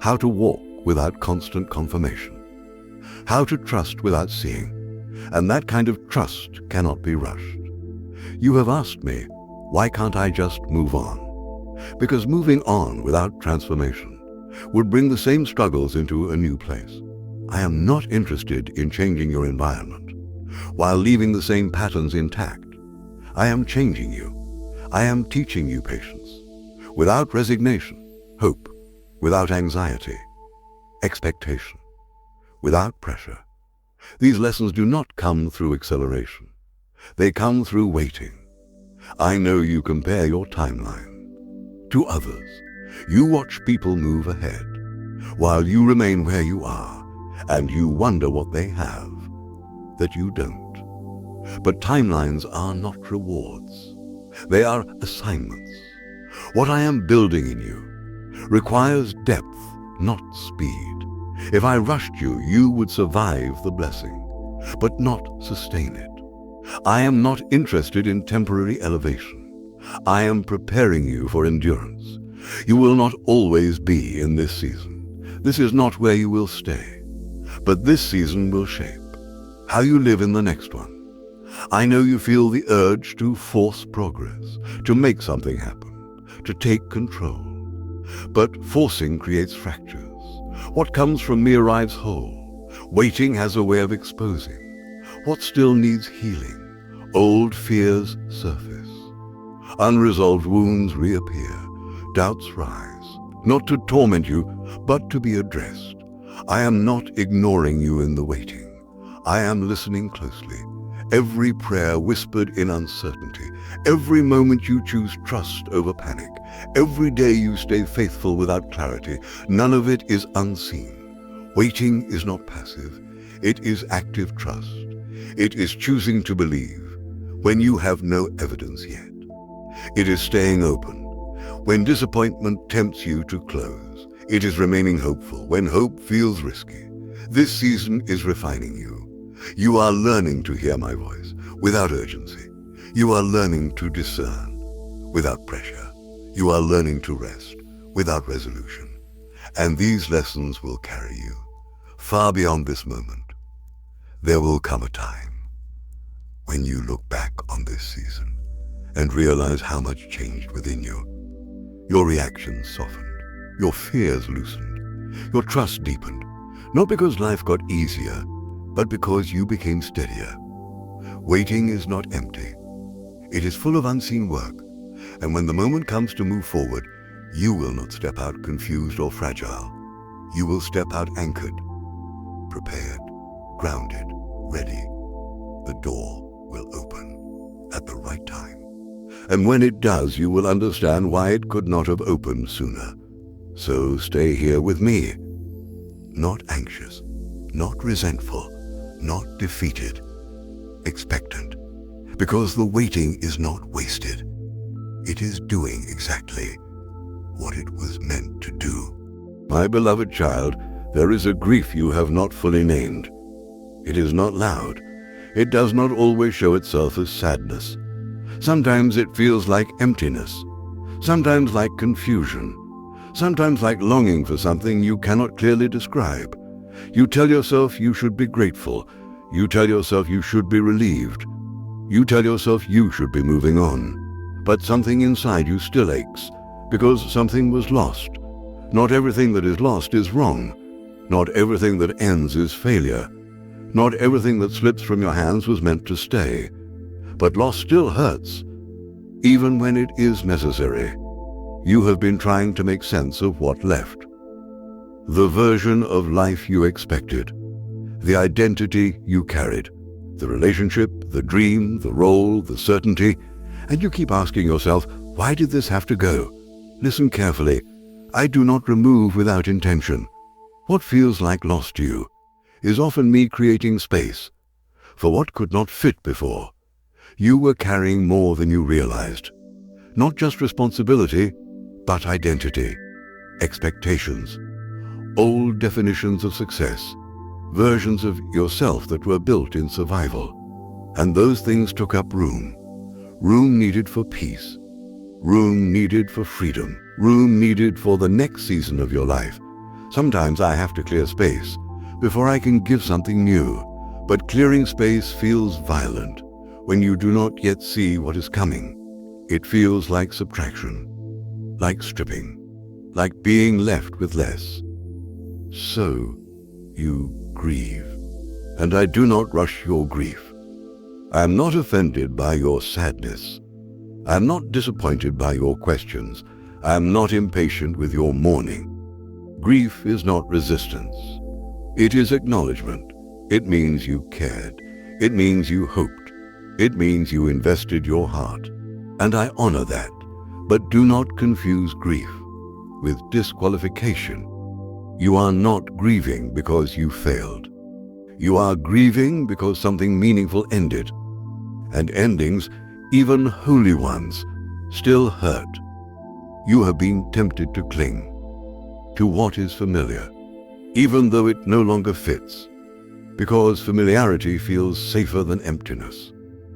how to walk without constant confirmation, how to trust without seeing, and that kind of trust cannot be rushed. You have asked me, why can't I just move on? Because moving on without transformation would bring the same struggles into a new place. I am not interested in changing your environment while leaving the same patterns intact. I am changing you. I am teaching you patience, without resignation, hope, without anxiety, expectation, without pressure. These lessons do not come through acceleration. They come through waiting. I know you compare your timeline to others. You watch people move ahead, while you remain where you are, and you wonder what they have that you don't. But timelines are not rewards. They are assignments. What I am building in you requires depth, not speed. If I rushed you, you would survive the blessing, but not sustain it. I am not interested in temporary elevation. I am preparing you for endurance. You will not always be in this season. This is not where you will stay. But this season will shape how you live in the next one. I know you feel the urge to force progress, to make something happen, to take control. But forcing creates fractures. What comes from me arrives whole. Waiting has a way of exposing what still needs healing. Old fears surface. Unresolved wounds reappear. Doubts rise, not to torment you, but to be addressed. I am not ignoring you in the waiting. I am listening closely. Every prayer whispered in uncertainty, every moment you choose trust over panic, every day you stay faithful without clarity, none of it is unseen. Waiting is not passive. It is active trust. It is choosing to believe when you have no evidence yet. It is staying open when disappointment tempts you to close. It is remaining hopeful when hope feels risky. This season is refining you. You are learning to hear my voice without urgency. You are learning to discern without pressure. You are learning to rest without resolution. And these lessons will carry you far beyond this moment. There will come a time when you look back on this season and realize how much changed within you. Your reactions softened. Your fears loosened. Your trust deepened. Not because life got easier, but because you became steadier. Waiting is not empty. It is full of unseen work. And when the moment comes to move forward, you will not step out confused or fragile. You will step out anchored, prepared, grounded, ready. The door will open at the right time. And when it does, you will understand why it could not have opened sooner. So stay here with me. Not anxious, not resentful, not defeated, expectant. Because the waiting is not wasted. It is doing exactly what it was meant to do. My beloved child, There is a grief you have not fully named. It is not loud. It does not always show itself as sadness. Sometimes it feels like emptiness. Sometimes like confusion. Sometimes like longing for something you cannot clearly describe. You tell yourself you should be grateful. You tell yourself you should be relieved. You tell yourself you should be moving on. But something inside you still aches, because something was lost. Not everything that is lost is wrong. Not everything that ends is failure. Not everything that slips from your hands was meant to stay. But loss still hurts, even when it is necessary. You have been trying to make sense of what left. The version of life you expected. The identity you carried. The relationship, the dream, the role, the certainty. And you keep asking yourself, why did this have to go? Listen carefully. I do not remove without intention. What feels like loss to you is often me creating space for what could not fit before. You were carrying more than you realized. Not just responsibility, but identity, expectations, old definitions of success, versions of yourself that were built in survival. And those things took up room. Room needed for peace. Room needed for freedom. Room needed for the next season of your life. Sometimes I have to clear space before I can give something new. But clearing space feels violent when you do not yet see what is coming. It feels like subtraction, like stripping, like being left with less. So you grieve. And I do not rush your grief. I am not offended by your sadness. I am not disappointed by your questions. I am not impatient with your mourning. Grief is not resistance. It is acknowledgement. It means you cared. It means you hoped. It means you invested your heart. And I honor that. But do not confuse grief with disqualification. You are not grieving because you failed. You are grieving because something meaningful ended. And endings, even holy ones, still hurt. You have been tempted to cling to what is familiar, even though it no longer fits, because familiarity feels safer than emptiness.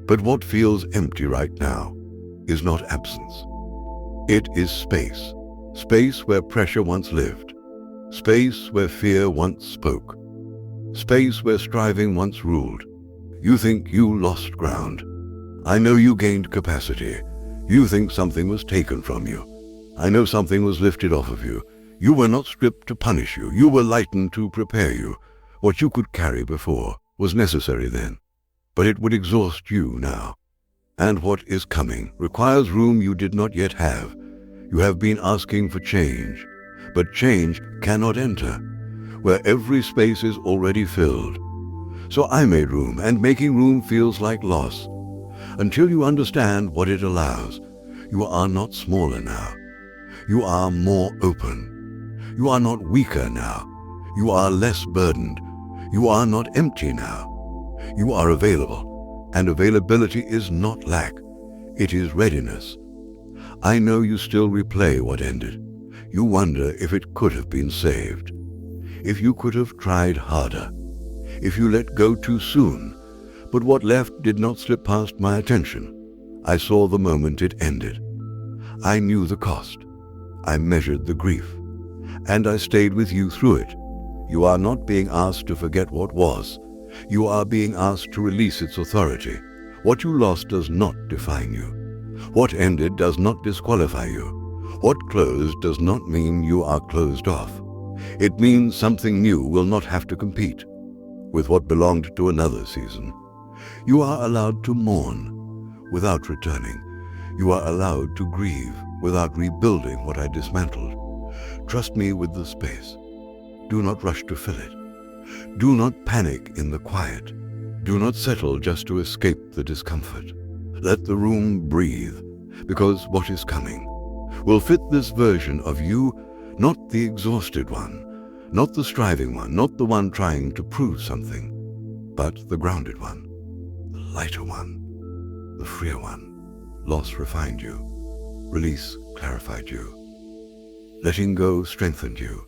But what feels empty right now is not absence. It is space. Space where pressure once lived. Space where fear once spoke. Space where striving once ruled. You think you lost ground. I know you gained capacity. You think something was taken from you. I know something was lifted off of you. You were not stripped to punish you. You were lightened to prepare you. What you could carry before was necessary then, but it would exhaust you now. And what is coming requires room you did not yet have. You have been asking for change, but change cannot enter where every space is already filled. So I made room, and making room feels like loss. Until you understand what it allows, you are not smaller now. You are more open. You are not weaker now. You are less burdened. You are not empty now. You are available, and availability is not lack. It is readiness. I know you still replay what ended. You wonder if it could have been saved. If you could have tried harder. If you let go too soon. But what left did not slip past my attention. I saw the moment it ended. I knew the cost. I measured the grief. And I stayed with you through it. You are not being asked to forget what was. You are being asked to release its authority. What you lost does not define you. What ended does not disqualify you. What closed does not mean you are closed off. It means something new will not have to compete with what belonged to another season. You are allowed to mourn without returning. You are allowed to grieve without rebuilding what I dismantled. Trust me with the space. Do not rush to fill it. Do not panic in the quiet. Do not settle just to escape the discomfort. Let the room breathe, because what is coming will fit this version of you, not the exhausted one, not the striving one, not the one trying to prove something, but the grounded one, the lighter one, the freer one. Loss refined you. Release clarified you. Letting go strengthened you.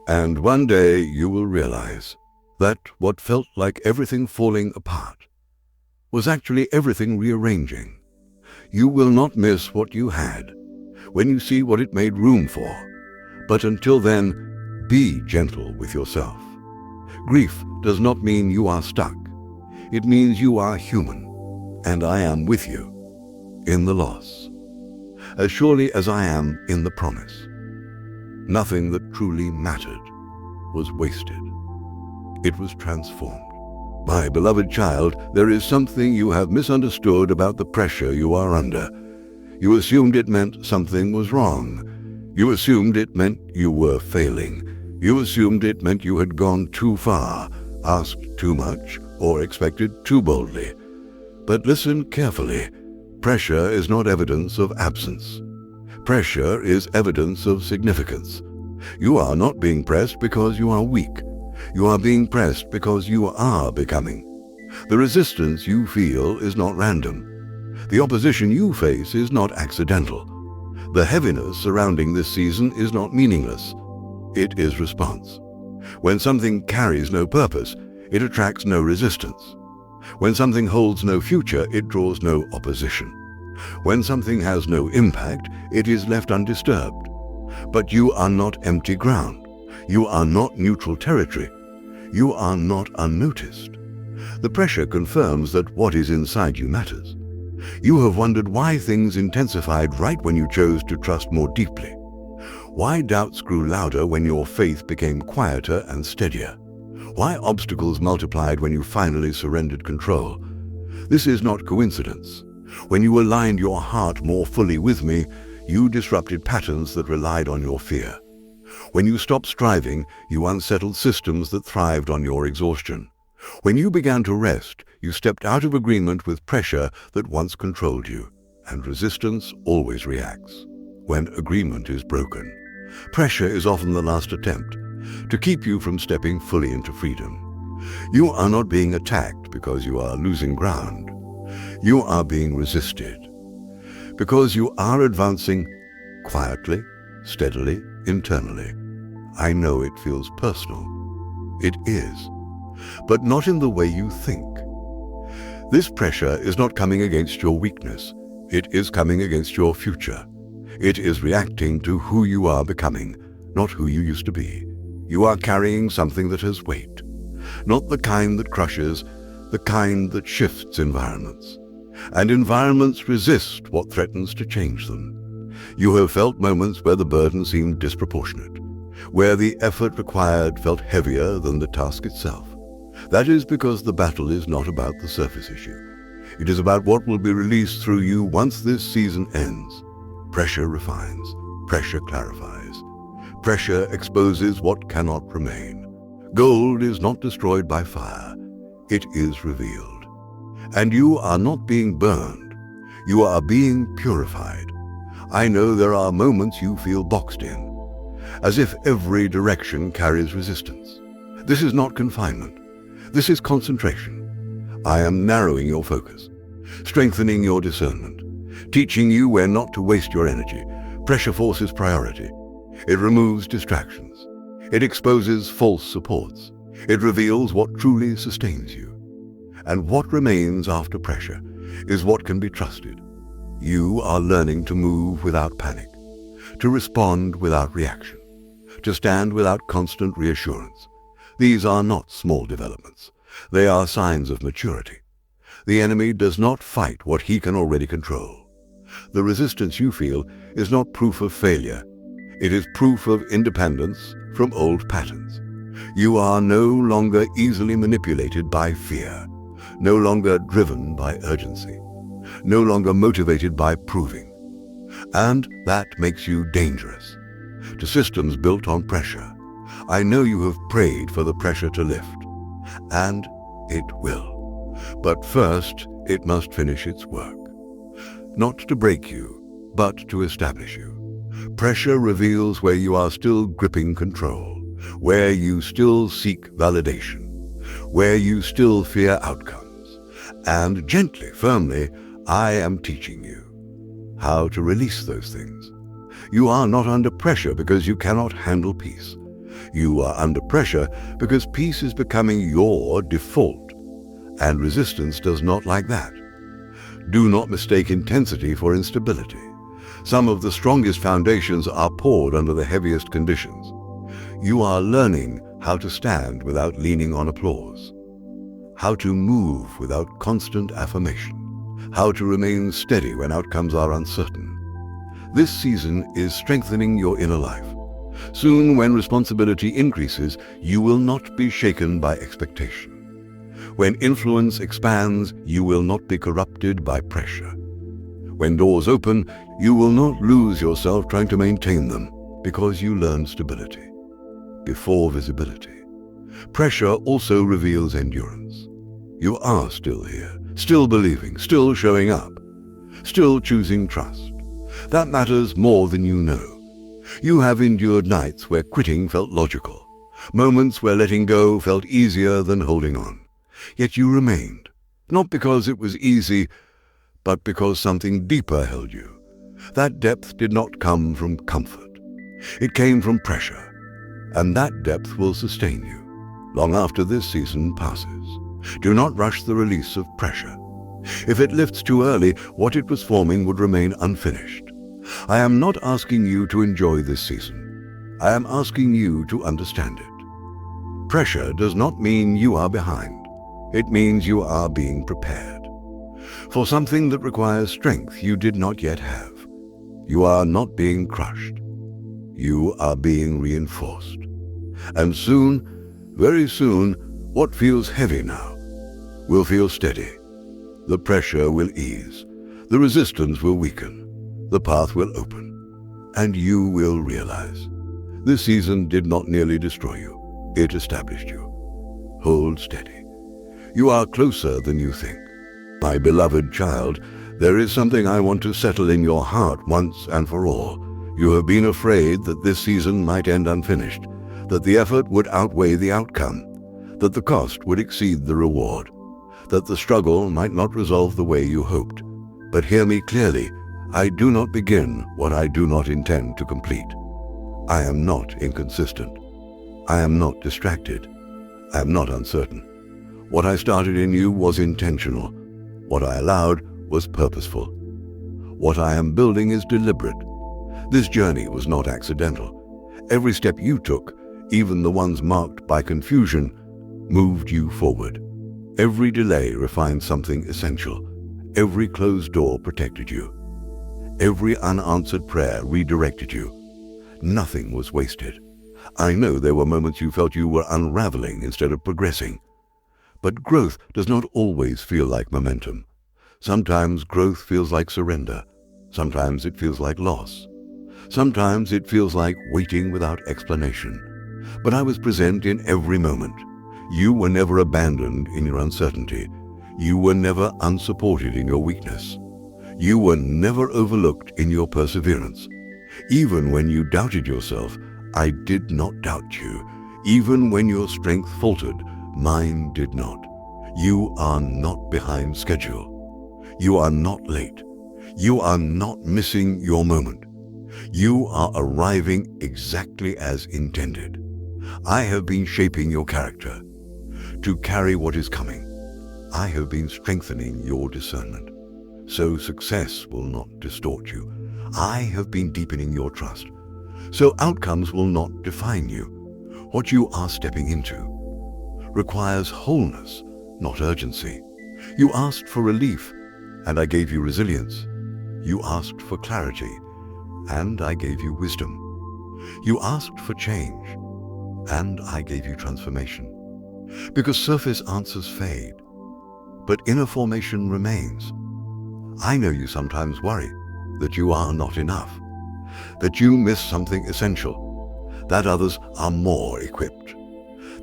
And one day you will realize that what felt like everything falling apart was actually everything rearranging. You will not miss what you had when you see what it made room for. But until then, be gentle with yourself. Grief does not mean you are stuck. It means you are human, and I am with you in the loss, as surely as I am in the promise. Nothing that truly mattered was wasted. It was transformed. My beloved child, there is something you have misunderstood about the pressure you are under. You assumed it meant something was wrong. You assumed it meant you were failing. You assumed it meant you had gone too far, asked too much, or expected too boldly. But listen carefully. Pressure is not evidence of absence. Pressure is evidence of significance. You are not being pressed because you are weak. You are being pressed because you are becoming. The resistance you feel is not random. The opposition you face is not accidental. The heaviness surrounding this season is not meaningless. It is response. When something carries no purpose, it attracts no resistance. When something holds no future, it draws no opposition. When something has no impact, it is left undisturbed. But you are not empty ground. You are not neutral territory. You are not unnoticed. The pressure confirms that what is inside you matters. You have wondered why things intensified right when you chose to trust more deeply. Why doubts grew louder when your faith became quieter and steadier. Why obstacles multiplied when you finally surrendered control. This is not coincidence. When you aligned your heart more fully with me, you disrupted patterns that relied on your fear. When you stopped striving, you unsettled systems that thrived on your exhaustion. When you began to rest, you stepped out of agreement with pressure that once controlled you, and resistance always reacts when agreement is broken. Pressure is often the last attempt to keep you from stepping fully into freedom. You are not being attacked because you are losing ground. You are being resisted because you are advancing quietly, steadily, internally. I know it feels personal. It is, but not in the way you think. This pressure is not coming against your weakness. It is coming against your future. It is reacting to who you are becoming, not who you used to be. You are carrying something that has weight, not the kind that crushes, the kind that shifts environments. And environments resist what threatens to change them. You have felt moments where the burden seemed disproportionate, where the effort required felt heavier than the task itself. That is because the battle is not about the surface issue. It is about what will be released through you once this season ends. Pressure refines. Pressure clarifies. Pressure exposes what cannot remain. Gold is not destroyed by fire. It is revealed. And you are not being burned. You are being purified. I know there are moments you feel boxed in, as if every direction carries resistance. This is not confinement. This is concentration. I am narrowing your focus, strengthening your discernment, teaching you where not to waste your energy. Pressure forces priority. It removes distractions. It exposes false supports. It reveals what truly sustains you. And what remains after pressure is what can be trusted. You are learning to move without panic, to respond without reaction, to stand without constant reassurance. These are not small developments. They are signs of maturity. The enemy does not fight what he can already control. The resistance you feel is not proof of failure. It is proof of independence from old patterns. You are no longer easily manipulated by fear, no longer driven by urgency, no longer motivated by proving. And that makes you dangerous to systems built on pressure. I know you have prayed for the pressure to lift, and it will. But first, it must finish its work. Not to break you, but to establish you. Pressure reveals where you are still gripping control, where you still seek validation, where you still fear outcomes. And gently, firmly, I am teaching you how to release those things. You are not under pressure because you cannot handle peace. You are under pressure because peace is becoming your default, and resistance does not like that. Do not mistake intensity for instability. Some of the strongest foundations are poured under the heaviest conditions. You are learning how to stand without leaning on applause, how to move without constant affirmation, how to remain steady when outcomes are uncertain. This season is strengthening your inner life. Soon, when responsibility increases, you will not be shaken by expectation. When influence expands, you will not be corrupted by pressure. When doors open, you will not lose yourself trying to maintain them, because you learn stability before visibility. Pressure also reveals endurance. You are still here, still believing, still showing up, still choosing trust. That matters more than you know. You have endured nights where quitting felt logical, moments where letting go felt easier than holding on. Yet you remained, not because it was easy, but because something deeper held you. That depth did not come from comfort. It came from pressure, and that depth will sustain you long after this season passes. Do not rush the release of pressure. If it lifts too early, what it was forming would remain unfinished. I am not asking you to enjoy this season. I am asking you to understand it. Pressure does not mean you are behind. It means you are being prepared for something that requires strength you did not yet have. You are not being crushed. You are being reinforced. And soon, very soon, what feels heavy now will feel steady. The pressure will ease. The resistance will weaken. The path will open. And you will realize this season did not nearly destroy you. It established you. Hold steady. You are closer than you think. My beloved child, there is something I want to settle in your heart once and for all. You have been afraid that this season might end unfinished, that the effort would outweigh the outcome, that the cost would exceed the reward, that the struggle might not resolve the way you hoped. But hear me clearly. I do not begin what I do not intend to complete. I am not inconsistent. I am not distracted. I am not uncertain. What I started in you was intentional. What I allowed was purposeful. What I am building is deliberate. This journey was not accidental. Every step you took, even the ones marked by confusion, moved you forward. Every delay refined something essential. Every closed door protected you. Every unanswered prayer redirected you. Nothing was wasted. I know there were moments you felt you were unraveling instead of progressing. But growth does not always feel like momentum. Sometimes growth feels like surrender. Sometimes it feels like loss. Sometimes it feels like waiting without explanation. But I was present in every moment. You were never abandoned in your uncertainty. You were never unsupported in your weakness. You were never overlooked in your perseverance. Even when you doubted yourself, I did not doubt you. Even when your strength faltered, mine did not. You are not behind schedule. You are not late. You are not missing your moment. You are arriving exactly as intended. I have been shaping your character to carry what is coming. I have been strengthening your discernment, so success will not distort you. I have been deepening your trust, so outcomes will not define you. What you are stepping into requires wholeness, not urgency. You asked for relief, and I gave you resilience. You asked for clarity, and I gave you wisdom. You asked for change, and I gave you transformation. Because surface answers fade, but inner formation remains. I know you sometimes worry that you are not enough, that you miss something essential, that others are more equipped,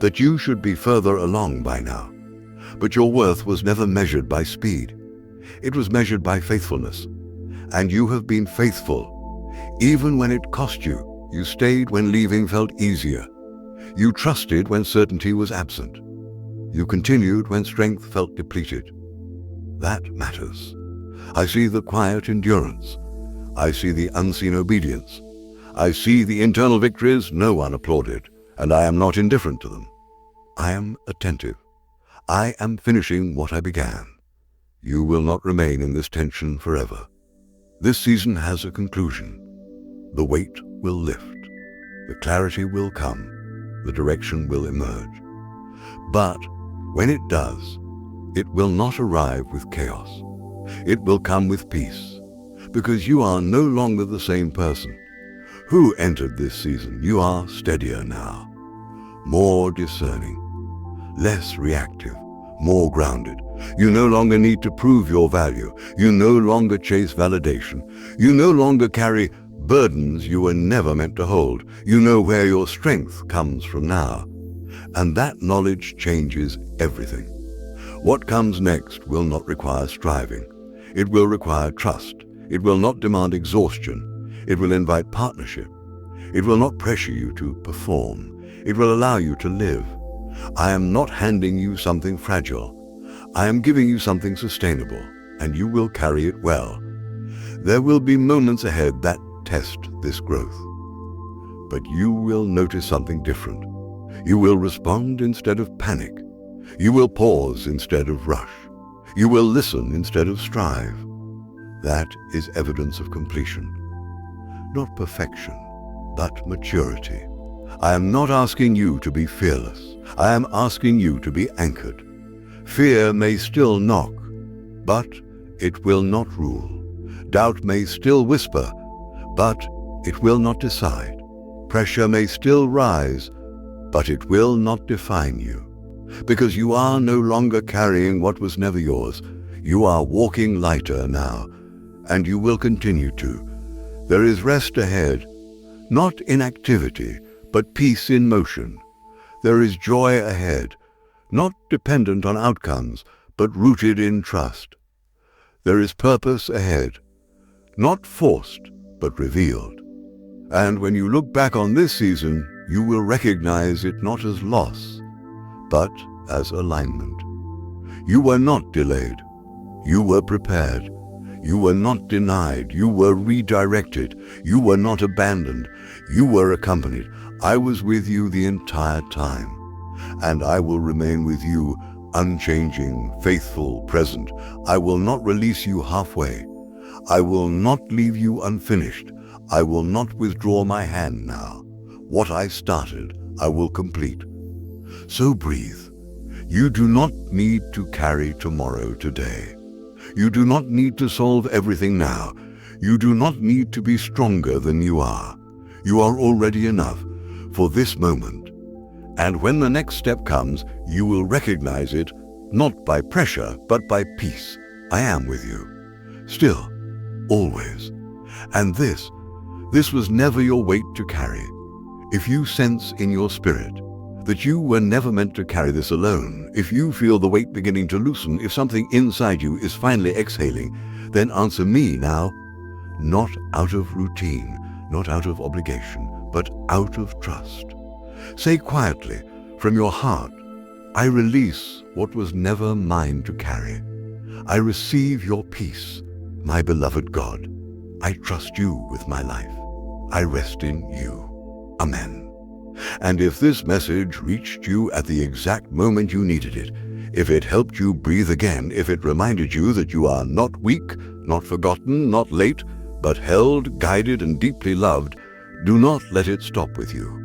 that you should be further along by now. But your worth was never measured by speed. It was measured by faithfulness. And you have been faithful. Even when it cost you, you stayed when leaving felt easier. You trusted when certainty was absent. You continued when strength felt depleted. That matters. I see the quiet endurance. I see the unseen obedience. I see the internal victories no one applauded, and I am not indifferent to them. I am attentive. I am finishing what I began. You will not remain in this tension forever. This season has a conclusion. The weight will lift. The clarity will come. The direction will emerge. But when it does, it will not arrive with chaos. It will come with peace, because you are no longer the same person who entered this season. You are steadier now, more discerning, less reactive, more grounded. You no longer need to prove your value. You no longer chase validation. You no longer carry burdens you were never meant to hold. You know where your strength comes from now. And that knowledge changes everything. What comes next will not require striving. It will require trust. It will not demand exhaustion. It will invite partnership. It will not pressure you to perform. It will allow you to live. I am not handing you something fragile. I am giving you something sustainable, and you will carry it well. There will be moments ahead that test this growth. But you will notice something different. You will respond instead of panic. You will pause instead of rush. You will listen instead of strive. That is evidence of completion. Not perfection, but maturity. I am not asking you to be fearless. I am asking you to be anchored. Fear may still knock, but it will not rule. Doubt may still whisper, but it will not decide. Pressure may still rise, but it will not define you. Because you are no longer carrying what was never yours. You are walking lighter now, and you will continue to. There is rest ahead, not inactivity, but peace in motion. There is joy ahead, not dependent on outcomes, but rooted in trust. There is purpose ahead, not forced, but revealed. And when you look back on this season, you will recognize it not as loss, but as alignment. You were not delayed. You were prepared. You were not denied. You were redirected. You were not abandoned. You were accompanied. I was with you the entire time, and I will remain with you, unchanging, faithful, present. I will not release you halfway. I will not leave you unfinished. I will not withdraw my hand now. What I started, I will complete. So breathe. You do not need to carry tomorrow today. You do not need to solve everything now. You do not need to be stronger than you are. You are already enough for this moment. And when the next step comes, you will recognize it not by pressure, but by peace. I am with you. Still, always. And this was never your weight to carry. If you sense in your spirit that you were never meant to carry this alone, if you feel the weight beginning to loosen, if something inside you is finally exhaling, then answer me now, not out of routine, not out of obligation, but out of trust. Say quietly from your heart, I release what was never mine to carry. I receive your peace, my beloved God. I trust you with my life. I rest in you. Amen. And if this message reached you at the exact moment you needed it, if it helped you breathe again, if it reminded you that you are not weak, not forgotten, not late, but held, guided, and deeply loved, do not let it stop with you.